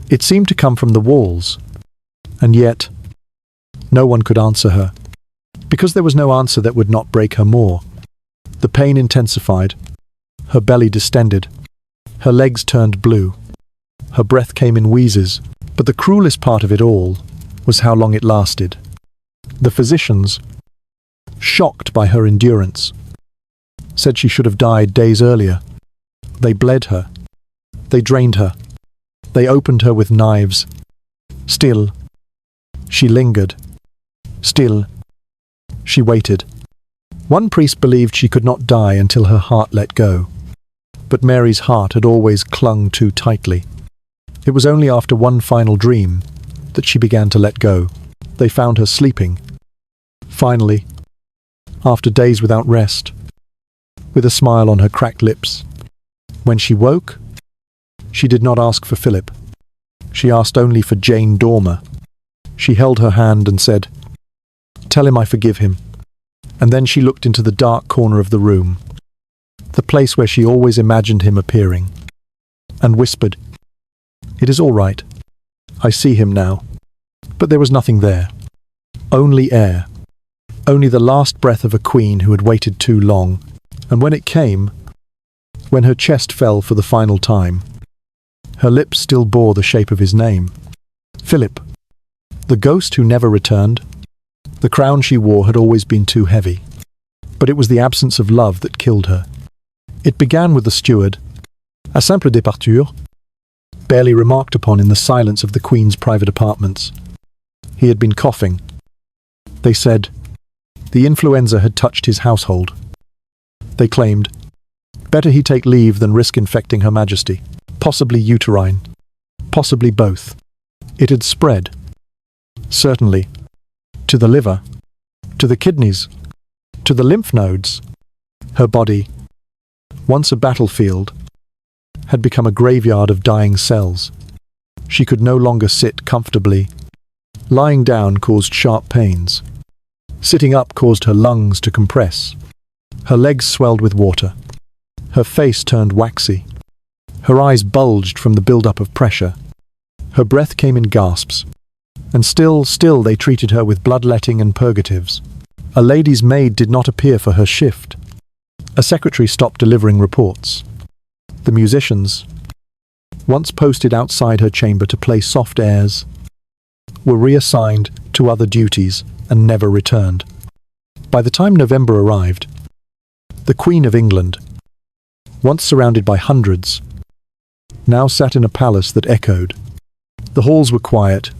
it seemed to come from the walls. And yet, no one could answer her, because there was no answer that would not break her more. The pain intensified, her belly distended, her legs turned blue, her breath came in wheezes, but the cruelest part of it all was how long it lasted. The physicians, shocked by her endurance, said she should have died days earlier. They bled her, they drained her, they opened her with knives. Still, she lingered. Still, she waited. One priest believed she could not die until her heart let go. But Mary's heart had always clung too tightly. It was only after one final dream that she began to let go. They found her sleeping. Finally, after days without rest, with a smile on her cracked lips. When she woke, she did not ask for Philip. She asked only for Jane Dormer. She held her hand and said, "Tell him I forgive him." And then she looked into the dark corner of the room, the place where she always imagined him appearing, and whispered, "It is all right. I see him now." But there was nothing there. Only air. Only the last breath of a queen who had waited too long. And when it came, when her chest fell for the final time, her lips still bore the shape of his name. Philip. The ghost who never returned. The crown she wore had always been too heavy. But it was the absence of love that killed her. It began with the steward, a simple départure, barely remarked upon in the silence of the Queen's private apartments. He had been coughing. They said the influenza had touched his household. They claimed, better he take leave than risk infecting Her Majesty, possibly uterine, possibly both. It had spread. Certainly. To the liver, to the kidneys, to the lymph nodes. Her body, once a battlefield, had become a graveyard of dying cells. She could no longer sit comfortably. Lying down caused sharp pains. Sitting up caused her lungs to compress. Her legs swelled with water. Her face turned waxy. Her eyes bulged from the build-up of pressure. Her breath came in gasps. And still they treated her with bloodletting and purgatives. A lady's maid did not appear for her shift. A secretary stopped delivering reports. The musicians, once posted outside her chamber to play soft airs, were reassigned to other duties and never returned. By the time November arrived, the Queen of England, once surrounded by hundreds, now sat in a palace that echoed. The halls were quiet,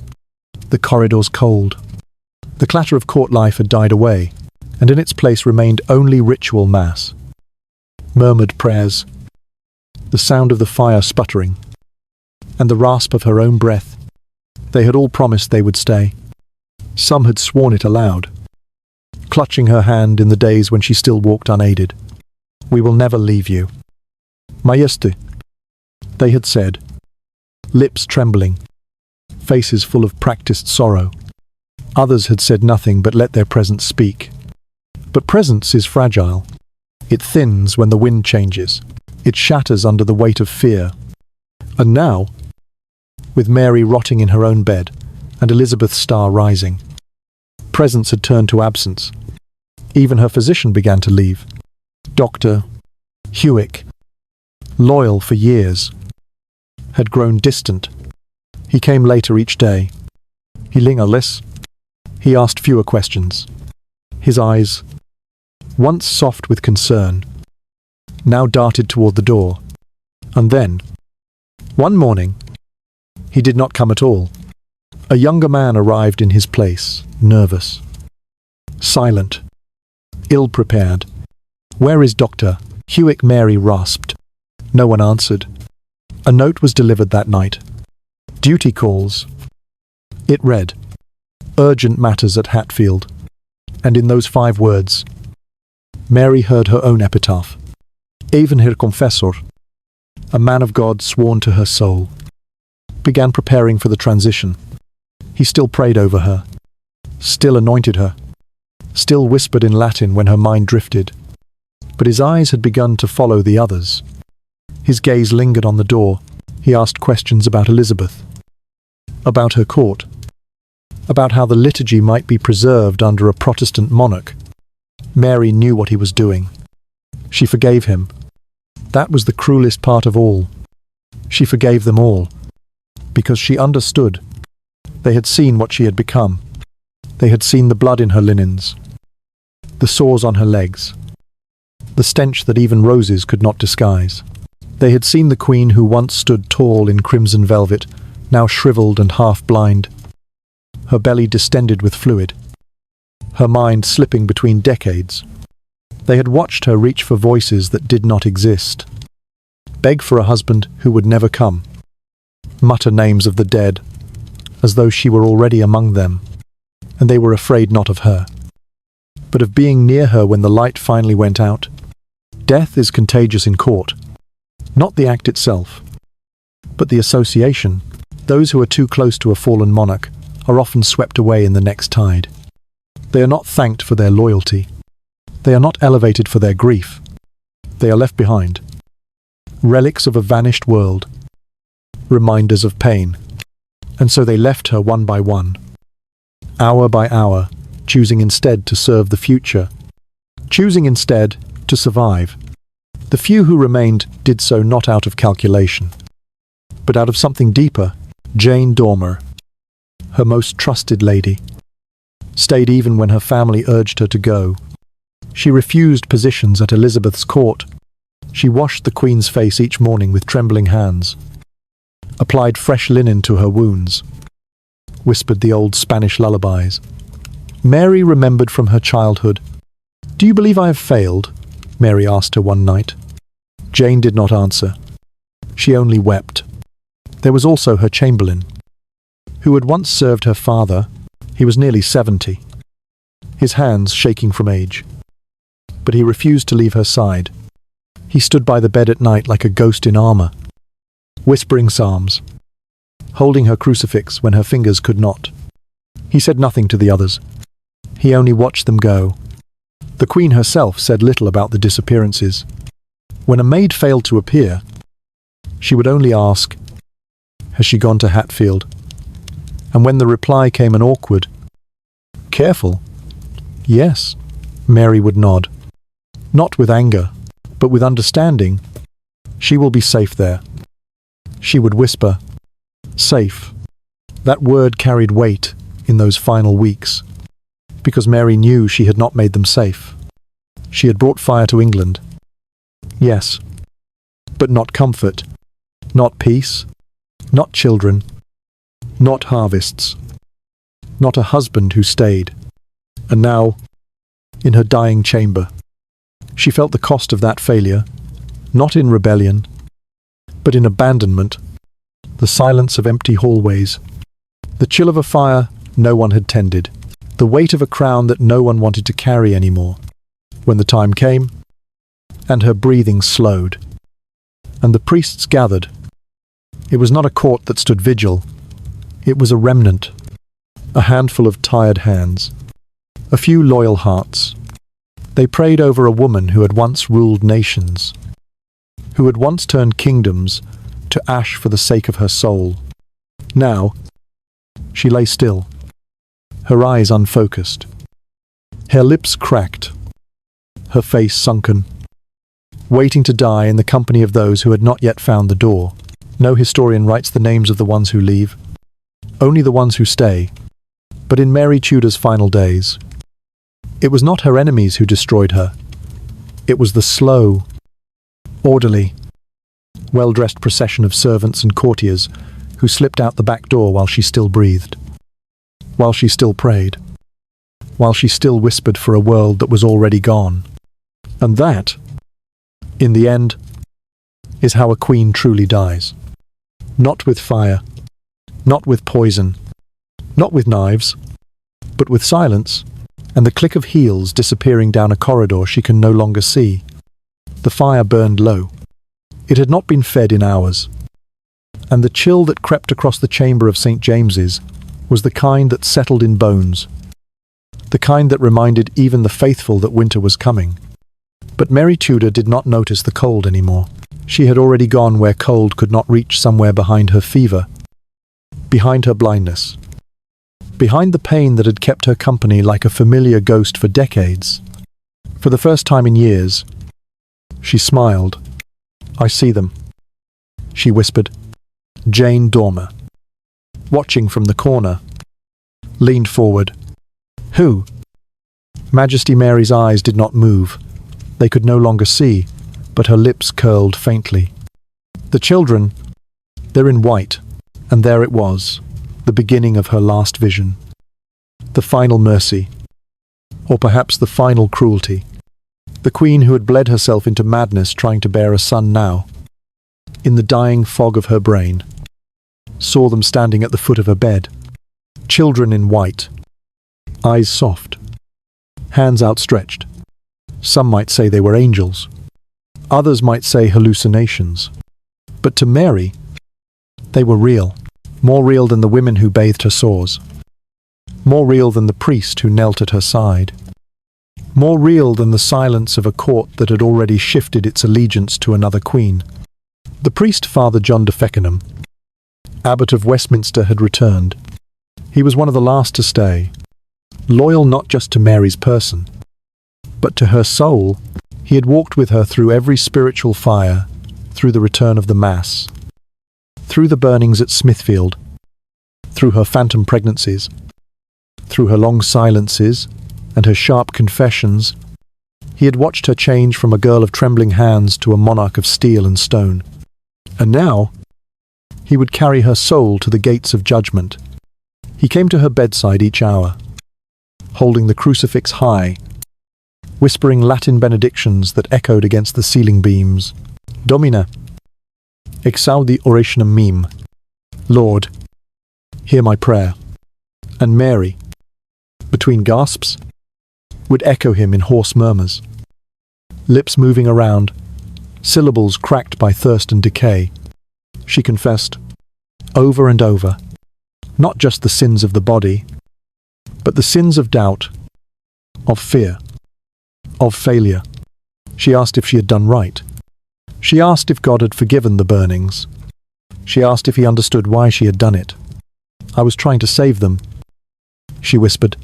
the corridors cold. The clatter of court life had died away, and in its place remained only ritual mass, murmured prayers, the sound of the fire sputtering, and the rasp of her own breath. They had all promised they would stay. Some had sworn it aloud, clutching her hand in the days when she still walked unaided. "We will never leave you. Majesté," they had said, lips trembling, faces full of practiced sorrow. Others had said nothing but let their presence speak. But presence is fragile. It thins when the wind changes. It shatters under the weight of fear. And now, with Mary rotting in her own bed and Elizabeth's star rising, presence had turned to absence. Even her physician began to leave. Dr. Hewick, loyal for years, had grown distant. He came later each day. He lingered less. He asked fewer questions. His eyes, once soft with concern, now darted toward the door. And then, one morning, he did not come at all. A younger man arrived in his place, nervous, silent, ill-prepared. "Where is Dr. Hewick?" Mary rasped. No one answered. A note was delivered that night. "Duty calls." It read, "Urgent matters at Hatfield." And in those 5 words, Mary heard her own epitaph. Even her confessor, a man of God sworn to her soul, began preparing for the transition. He still prayed over her, still anointed her, still whispered in Latin when her mind drifted. But his eyes had begun to follow the others. His gaze lingered on the door. He asked questions about Elizabeth, about her court, about how the liturgy might be preserved under a Protestant monarch. Mary knew what he was doing. She forgave him. That was the cruelest part of all. She forgave them all, because she understood. They had seen what she had become. They had seen the blood in her linens, the sores on her legs, the stench that even roses could not disguise. They had seen the queen who once stood tall in crimson velvet, now shriveled and half-blind, her belly distended with fluid, her mind slipping between decades. They had watched her reach for voices that did not exist, beg for a husband who would never come, mutter names of the dead, as though she were already among them, and they were afraid not of her, but of being near her when the light finally went out. Death is contagious in court, not the act itself, but the association. Those who are too close to a fallen monarch are often swept away in the next tide. They are not thanked for their loyalty. They are not elevated for their grief. They are left behind, relics of a vanished world, reminders of pain. And so they left her one by one, hour by hour, choosing instead to serve the future, choosing instead to survive. The few who remained did so not out of calculation, but out of something deeper. Jane Dormer, her most trusted lady, stayed even when her family urged her to go. She refused positions at Elizabeth's court. She washed the Queen's face each morning with trembling hands, applied fresh linen to her wounds, whispered the old Spanish lullabies. Mary remembered from her childhood. "Do you believe I have failed?" Mary asked her one night. Jane did not answer. She only wept. There was also her chamberlain, who had once served her father. He was nearly 70, his hands shaking from age. But he refused to leave her side. He stood by the bed at night like a ghost in armor, whispering psalms, holding her crucifix when her fingers could not. He said nothing to the others. He only watched them go. The Queen herself said little about the disappearances. When a maid failed to appear, she would only ask, "Has she gone to Hatfield?" And when the reply came an awkward, "Careful." "Yes," Mary would nod. Not with anger, but with understanding. "She will be safe there." She would whisper, "Safe." That word carried weight in those final weeks, because Mary knew she had not made them safe. She had brought fire to England. Yes, but not comfort, not peace, not children, not harvests, not a husband who stayed. And now, in her dying chamber, she felt the cost of that failure, not in rebellion, but in abandonment, the silence of empty hallways, the chill of a fire no one had tended, the weight of a crown that no one wanted to carry anymore. When the time came, and her breathing slowed, and the priests gathered, it was not a court that stood vigil. It was a remnant, a handful of tired hands, a few loyal hearts. They prayed over a woman who had once ruled nations, who had once turned kingdoms to ash for the sake of her soul. Now, she lay still, her eyes unfocused, her lips cracked, her face sunken, waiting to die in the company of those who had not yet found the door. No historian writes the names of the ones who leave. only the ones who stay. But in Mary Tudor's final days, it was not her enemies who destroyed her. It was the slow, orderly, well-dressed procession of servants and courtiers who slipped out the back door while she still breathed, while she still prayed, while she still whispered for a world that was already gone. And that, in the end, is how a queen truly dies. Not with fire, not with poison, not with knives, but with silence and the click of heels disappearing down a corridor she can no longer see. The fire burned low. It had not been fed in hours, and the chill that crept across the chamber of St. James's was the kind that settled in bones, the kind that reminded even the faithful that winter was coming. But Mary Tudor did not notice the cold anymore. She had already gone where cold could not reach, somewhere behind her fever, behind her blindness, behind the pain that had kept her company like a familiar ghost for decades. For the first time in years, she smiled. "I see them," she whispered. Jane Dormer, watching from the corner, leaned forward. "Who?" Majesty Mary's eyes did not move. They could no longer see, but her lips curled faintly. "The children, they're in white." And there it was, the beginning of her last vision. The final mercy, or perhaps the final cruelty. The queen who had bled herself into madness trying to bear a son now, in the dying fog of her brain, saw them standing at the foot of her bed. Children in white, eyes soft, hands outstretched. Some might say they were angels. Others might say hallucinations. But to Mary, they were real. More real than the women who bathed her sores. More real than the priest who knelt at her side. More real than the silence of a court that had already shifted its allegiance to another queen. The priest, Father John de Feckenham, Abbot of Westminster, had returned. He was one of the last to stay, loyal not just to Mary's person, but to her soul. He had walked with her through every spiritual fire, through the return of the Mass, through the burnings at Smithfield, through her phantom pregnancies, through her long silences and her sharp confessions. He had watched her change from a girl of trembling hands to a monarch of steel and stone. And now, he would carry her soul to the gates of judgment. He came to her bedside each hour, holding the crucifix high, whispering Latin benedictions that echoed against the ceiling beams. "Domine, exaudi orationem meam." Lord, hear my prayer. And Mary, between gasps, would echo him in hoarse murmurs, lips moving around, syllables cracked by thirst and decay. She confessed, over and over, not just the sins of the body, but the sins of doubt, of fear, of failure. She asked if she had done right. She asked if God had forgiven the burnings. She asked if he understood why she had done it. "I was trying to save them," she whispered.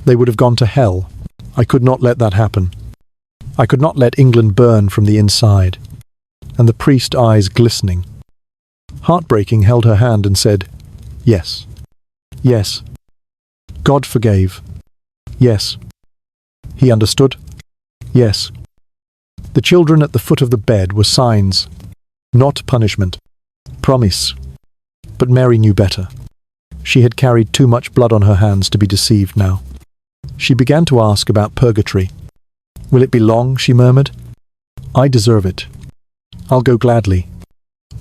"They would have gone to hell. I could not let that happen. I could not let England burn from the inside." And the priest's eyes glistening, heartbreaking, held her hand and said, "Yes. Yes. God forgave. Yes. He understood. Yes." The children at the foot of the bed were signs, not punishment. Promise. But Mary knew better. She had carried too much blood on her hands to be deceived now. She began to ask about purgatory. "Will it be long?" she murmured. "I deserve it. I'll go gladly.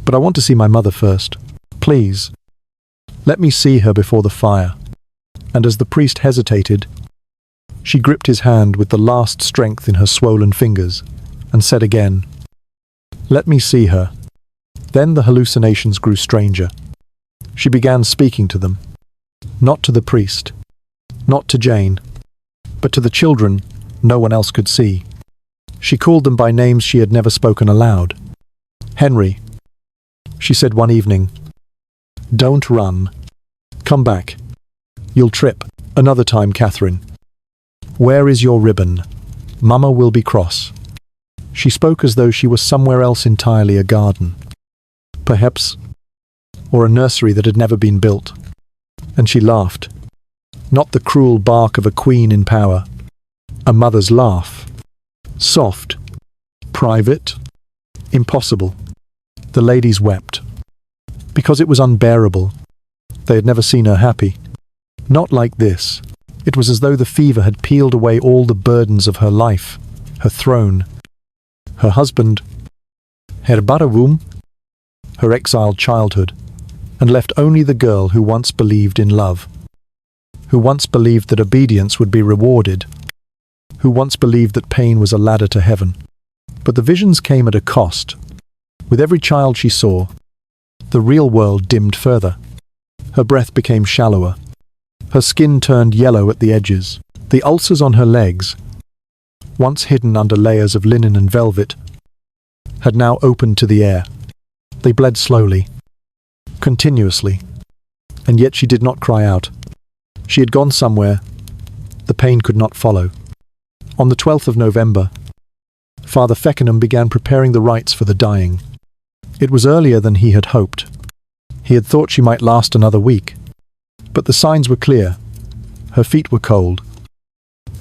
But I want to see my mother first. Please, let me see her before the fire." And as the priest hesitated, she gripped his hand with the last strength in her swollen fingers and said again, "Let me see her." Then the hallucinations grew stranger. She began speaking to them, not to the priest, not to Jane, but to the children no one else could see. She called them by names she had never spoken aloud. "Henry," she said one evening, "don't run. Come back. You'll trip." Another time, "Catherine, where is your ribbon? Mama will be cross." She spoke as though she was somewhere else entirely, a garden, perhaps, or a nursery that had never been built. And she laughed. Not the cruel bark of a queen in power. A mother's laugh. Soft. Private. Impossible. The ladies wept. Because it was unbearable. They had never seen her happy. Not like this. It was as though the fever had peeled away all the burdens of her life, her throne, her husband, her barroom, her exiled childhood, and left only the girl who once believed in love, who once believed that obedience would be rewarded, who once believed that pain was a ladder to heaven. But the visions came at a cost. With every child she saw, the real world dimmed further. Her breath became shallower. Her skin turned yellow at the edges. The ulcers on her legs, once hidden under layers of linen and velvet, had now opened to the air. They bled slowly, continuously, and yet she did not cry out. She had gone somewhere. The pain could not follow. On the 12th of November, Father Feckenham began preparing the rites for the dying. It was earlier than he had hoped. He had thought she might last another week. But the signs were clear. Her feet were cold,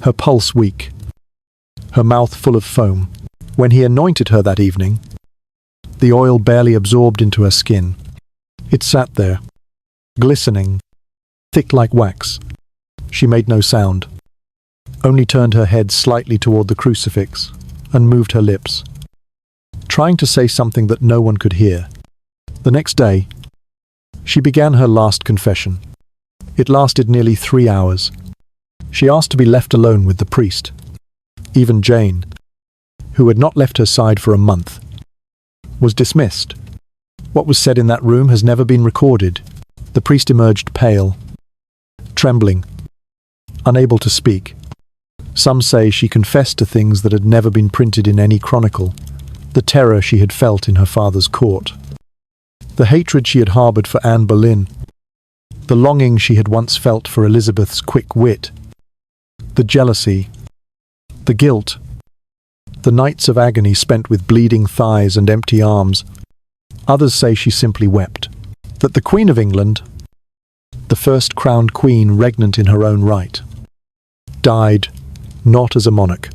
her pulse weak, her mouth full of foam. When he anointed her that evening, the oil barely absorbed into her skin. It sat there, glistening, thick like wax. She made no sound, only turned her head slightly toward the crucifix and moved her lips, trying to say something that no one could hear. The next day, she began her last confession. It lasted nearly 3 hours. She asked to be left alone with the priest. Even Jane, who had not left her side for a month, was dismissed. What was said in that room has never been recorded. The priest emerged pale, trembling, unable to speak. Some say she confessed to things that had never been printed in any chronicle. The terror she had felt in her father's court. The hatred she had harboured for Anne Boleyn. The longing she had once felt for Elizabeth's quick wit. The jealousy. The guilt. The nights of agony spent with bleeding thighs and empty arms. Others say she simply wept. That the Queen of England, the first crowned queen regnant in her own right, died not as a monarch,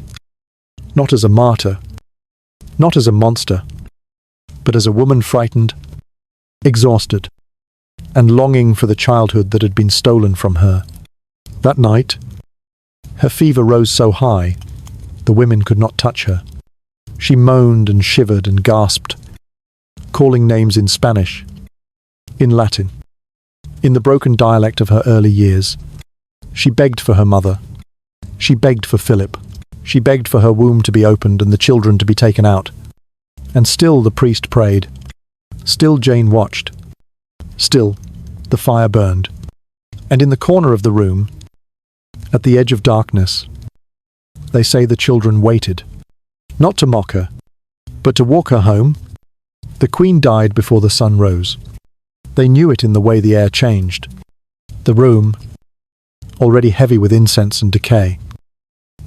not as a martyr, not as a monster, but as a woman frightened, exhausted, and longing for the childhood that had been stolen from her. That night, her fever rose so high, the women could not touch her. She moaned and shivered and gasped, calling names in Spanish, in Latin, in the broken dialect of her early years. She begged for her mother. She begged for Philip. She begged for her womb to be opened and the children to be taken out. And still the priest prayed. Still Jane watched. Still, the fire burned. And in the corner of the room, at the edge of darkness, they say the children waited, not to mock her, but to walk her home. The Queen died before the sun rose. They knew it in the way the air changed. The room, already heavy with incense and decay,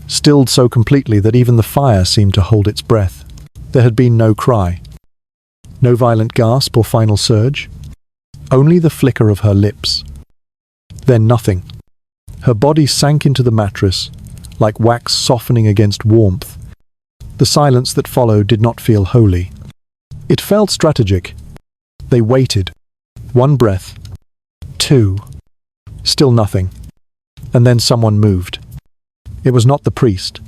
stilled so completely that even the fire seemed to hold its breath. There had been no cry, no violent gasp or final surge, only the flicker of her lips. Then nothing. Her body sank into the mattress, like wax softening against warmth. The silence that followed did not feel holy. It felt strategic. They waited. 1 breath. 2. Still nothing. And then someone moved. It was not the priest.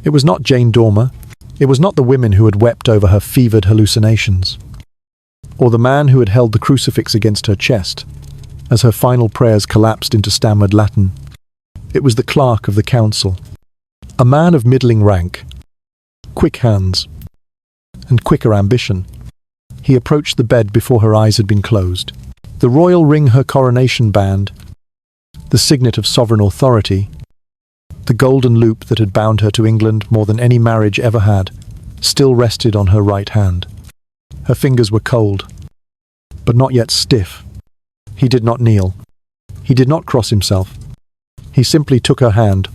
It was not Jane Dormer. It was not the women who had wept over her fevered hallucinations, or the man who had held the crucifix against her chest as her final prayers collapsed into stammered Latin. It was the clerk of the council, a man of middling rank, quick hands, and quicker ambition. He approached the bed before her eyes had been closed. The royal ring her coronation band, the signet of sovereign authority, the golden loop that had bound her to England more than any marriage ever had, still rested on her right hand. Her fingers were cold, but not yet stiff. He did not kneel. He did not cross himself. He simply took her hand,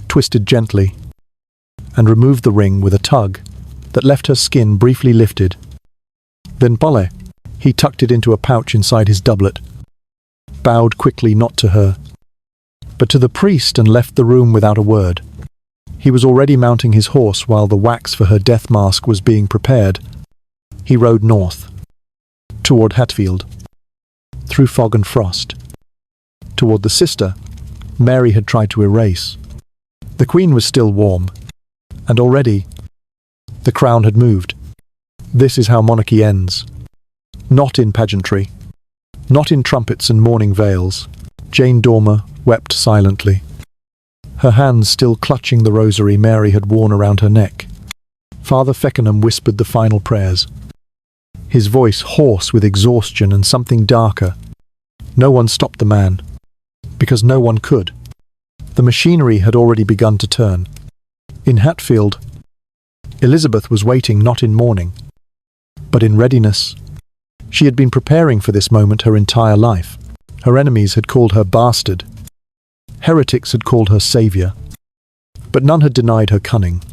twisted gently, and removed the ring with a tug that left her skin briefly lifted. Then Boleyn, he tucked it into a pouch inside his doublet. bowed quickly not to her, but to the priest and left the room without a word. He was already mounting his horse while the wax for her death mask was being prepared. He rode north, toward Hatfield, through fog and frost, toward the sister Mary had tried to erase. The Queen was still warm, and already the crown had moved. This is how monarchy ends. Not in pageantry, not in trumpets and mourning veils. Jane Dormer wept silently, her hands still clutching the rosary Mary had worn around her neck. Father Feckenham whispered the final prayers, his voice hoarse with exhaustion and something darker. No one stopped the man, because no one could. The machinery had already begun to turn. In Hatfield, Elizabeth was waiting not in mourning, but in readiness. She had been preparing for this moment her entire life. Her enemies had called her bastard. Heretics had called her saviour. But none had denied her cunning.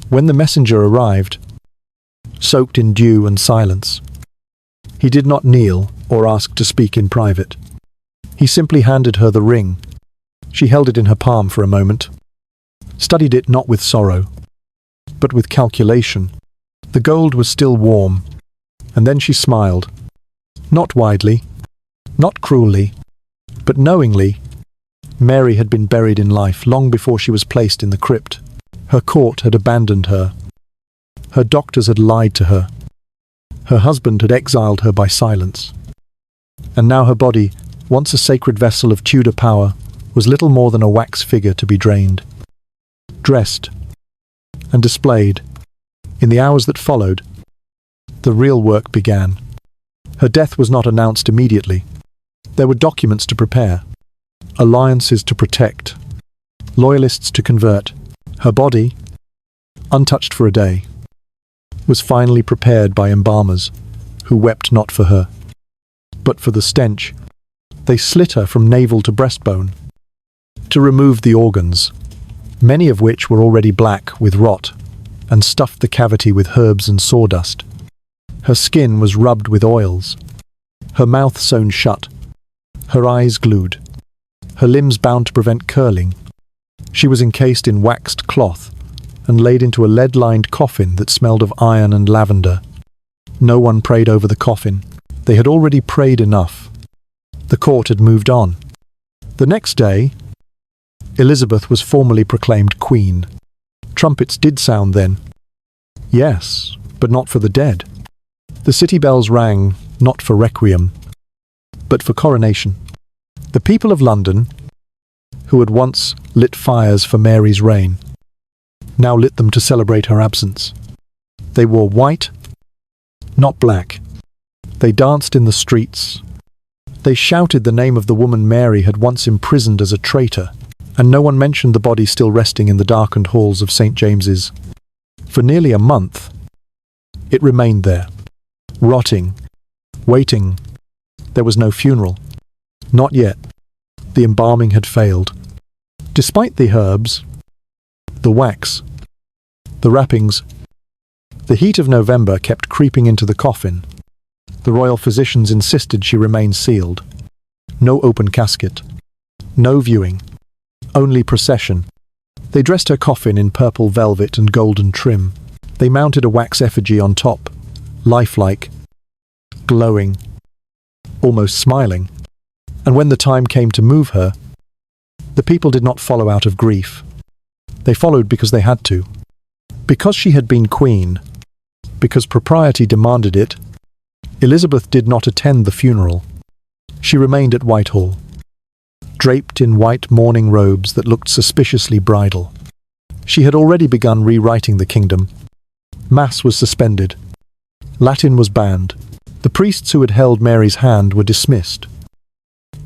When the messenger arrived, soaked in dew and silence, he did not kneel or ask to speak in private. He simply handed her the ring. She held it in her palm for a moment, studied it not with sorrow, but with calculation. The gold was still warm, and then she smiled, not widely, not cruelly, but knowingly. Mary had been buried in life long before she was placed in the crypt. Her court had abandoned her. Her doctors had lied to her. Her husband had exiled her by silence. And now her body, once a sacred vessel of Tudor power, was little more than a wax figure to be drained. Dressed and displayed, in the hours that followed, the real work began. Her death was not announced immediately. There were documents to prepare, alliances to protect, loyalists to convert. Her body, untouched for a day, was finally prepared by embalmers who wept not for her, but for the stench. They slit her from navel to breastbone to remove the organs, many of which were already black with rot, and stuffed the cavity with herbs and sawdust. Her skin was rubbed with oils, her mouth sewn shut, her eyes glued, her limbs bound to prevent curling. She was encased in waxed cloth and laid into a lead-lined coffin that smelled of iron and lavender. No one prayed over the coffin. They had already prayed enough. The court had moved on. The next day, Elizabeth was formally proclaimed Queen. Trumpets did sound then. Yes, but not for the dead. The city bells rang not for requiem, but for coronation. The people of London, who had once lit fires for Mary's reign, now lit them to celebrate her absence. They wore white, not black. They danced in the streets. They shouted the name of the woman Mary had once imprisoned as a traitor, and no one mentioned the body still resting in the darkened halls of St. James's. For nearly a month, it remained there, rotting, waiting. There was no funeral. Not yet. The embalming had failed. Despite the herbs, the wax, the wrappings, the heat of November kept creeping into the coffin. The royal physicians insisted she remain sealed. No open casket. No viewing. Only procession. They dressed her coffin in purple velvet and golden trim. They mounted a wax effigy on top, lifelike, glowing, almost smiling. And when the time came to move her, the people did not follow out of grief. They followed because they had to. Because she had been queen, because propriety demanded it, Elizabeth did not attend the funeral. She remained at Whitehall, draped in white mourning robes that looked suspiciously bridal. She had already begun rewriting the kingdom. Mass was suspended. Latin was banned. The priests who had held Mary's hand were dismissed,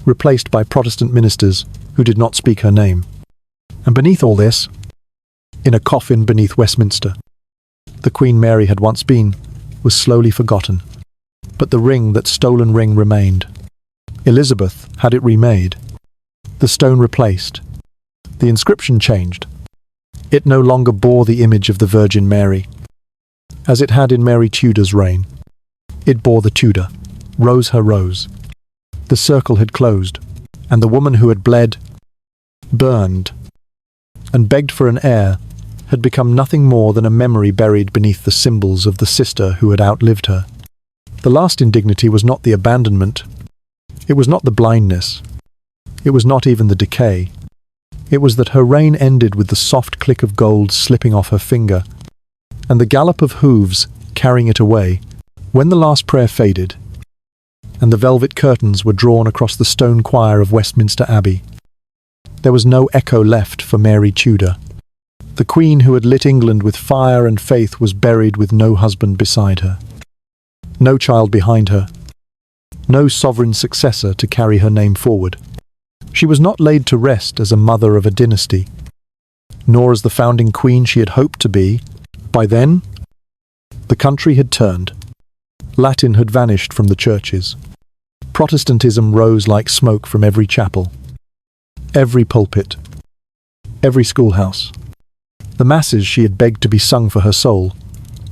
replaced by Protestant ministers who did not speak her name. And beneath all this, in a coffin beneath Westminster, the Queen Mary had once been, was slowly forgotten. But the ring, that stolen ring, remained. Elizabeth had it remade. The stone replaced. The inscription changed. It no longer bore the image of the Virgin Mary, as it had in Mary Tudor's reign. It bore the Tudor, Rose her rose. The circle had closed, and the woman who had bled, burned, and begged for an heir had become nothing more than a memory buried beneath the symbols of the sister who had outlived her. The last indignity was not the abandonment. It was not the blindness. It was not even the decay. It was that her reign ended with the soft click of gold slipping off her finger, and the gallop of hooves carrying it away, when the last prayer faded, and the velvet curtains were drawn across the stone choir of Westminster Abbey. There was no echo left for Mary Tudor. The Queen who had lit England with fire and faith was buried with no husband beside her, no child behind her, no sovereign successor to carry her name forward. She was not laid to rest as a mother of a dynasty, nor as the founding queen she had hoped to be. By then, the country had turned. Latin had vanished from the churches. Protestantism rose like smoke from every chapel, every pulpit, every schoolhouse. The masses she had begged to be sung for her soul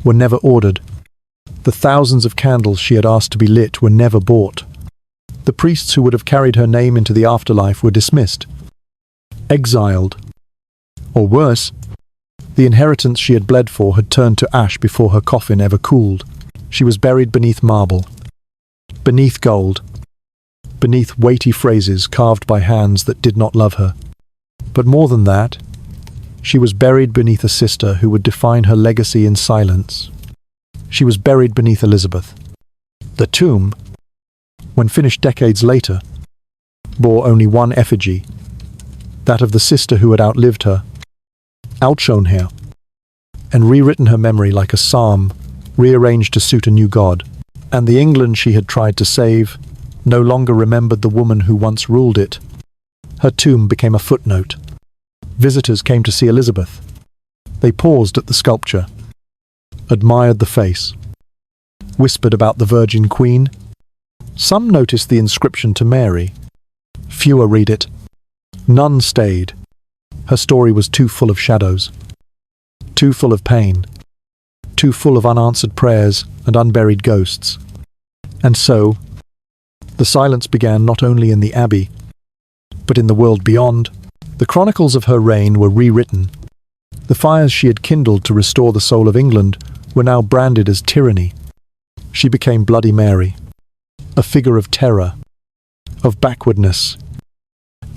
were never ordered. The thousands of candles she had asked to be lit were never bought. The priests who would have carried her name into the afterlife were dismissed, exiled, or worse, the inheritance she had bled for had turned to ash before her coffin ever cooled. She was buried beneath marble, beneath gold, beneath weighty phrases carved by hands that did not love her. But more than that, she was buried beneath a sister who would define her legacy in silence. She was buried beneath Elizabeth. The tomb, when finished decades later, bore only one effigy, that of the sister who had outlived her, outshone her, and rewritten her memory like a psalm, rearranged to suit a new god. And the England she had tried to save no longer remembered the woman who once ruled it. Her tomb became a footnote. Visitors came to see Elizabeth. They paused at the sculpture, admired the face, whispered about the Virgin Queen. Some noticed the inscription to Mary. Fewer read it. None stayed. Her story was too full of shadows, too full of pain, too full of unanswered prayers and unburied ghosts. And so, the silence began not only in the Abbey, but in the world beyond. The chronicles of her reign were rewritten. The fires she had kindled to restore the soul of England were now branded as tyranny. She became Bloody Mary, a figure of terror, of backwardness,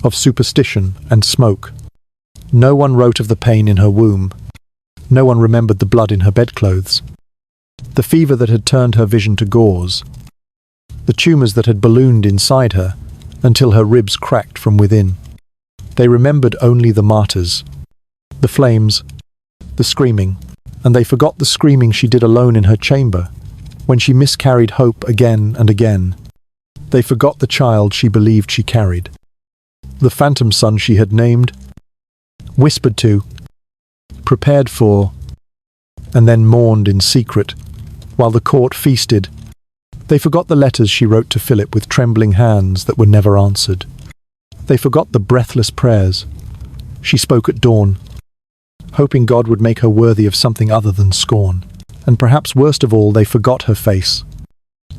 of superstition and smoke. No one wrote of the pain in her womb. No one remembered the blood in her bedclothes, the fever that had turned her vision to gauze, the tumours that had ballooned inside her until her ribs cracked from within. They remembered only the martyrs, the flames, the screaming, and they forgot the screaming she did alone in her chamber when she miscarried hope again and again. They forgot the child she believed she carried, the phantom son she had named, whispered to, prepared for, and then mourned in secret while the court feasted. They forgot the letters she wrote to Philip with trembling hands that were never answered. They forgot the breathless prayers she spoke at dawn, hoping God would make her worthy of something other than scorn. And perhaps worst of all, they forgot her face.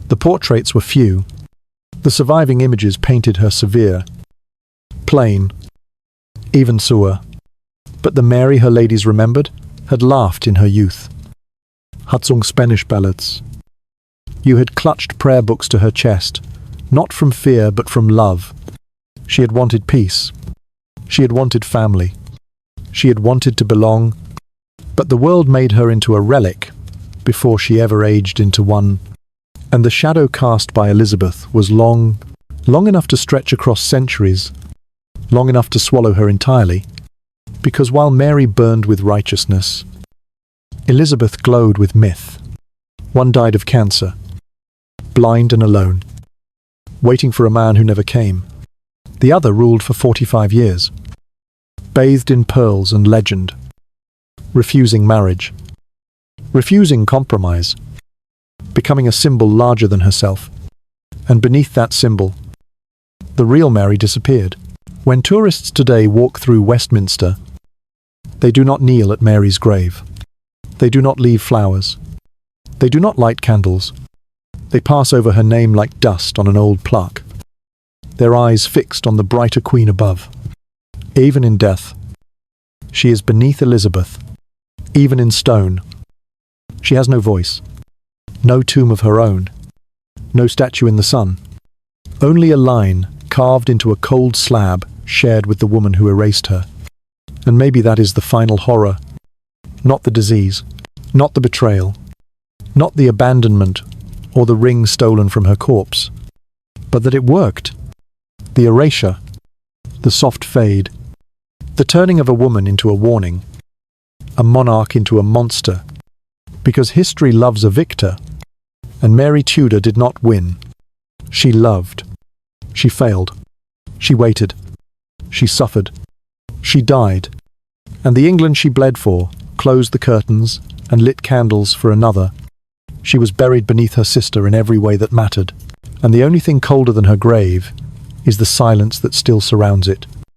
The portraits were few. The surviving images painted her severe, plain, even sewer. But the Mary her ladies remembered had laughed in her youth. Had sung Spanish ballads. You had clutched prayer books to her chest, not from fear but from love. She had wanted peace. She had wanted family. She had wanted to belong. But the world made her into a relic before she ever aged into one. And the shadow cast by Elizabeth was long enough to stretch across centuries, long enough to swallow her entirely. Because while Mary burned with righteousness, Elizabeth glowed with myth. One died of cancer, blind and alone, waiting for a man who never came. The other ruled for 45 years, bathed in pearls and legend, refusing marriage, refusing compromise, becoming a symbol larger than herself. And beneath that symbol, the real Mary disappeared. When tourists today walk through Westminster, they do not kneel at Mary's grave. They do not leave flowers. They do not light candles. They pass over her name like dust on an old plaque. their eyes fixed on the brighter queen above. Even in death, she is beneath Elizabeth, even in stone. She has no voice, no tomb of her own, no statue in the sun, only a line carved into a cold slab shared with the woman who erased her. And maybe that is the final horror. Not the disease, not the betrayal, not the abandonment or the ring stolen from her corpse, but that it worked. The erasure, the soft fade, the turning of a woman into a warning, a monarch into a monster, because history loves a victor, and Mary Tudor did not win. She loved. She failed. She waited. She suffered. She died. And the England she bled for closed the curtains and lit candles for another. She was buried beneath her sister in every way that mattered, and the only thing colder than her grave is the silence that still surrounds it.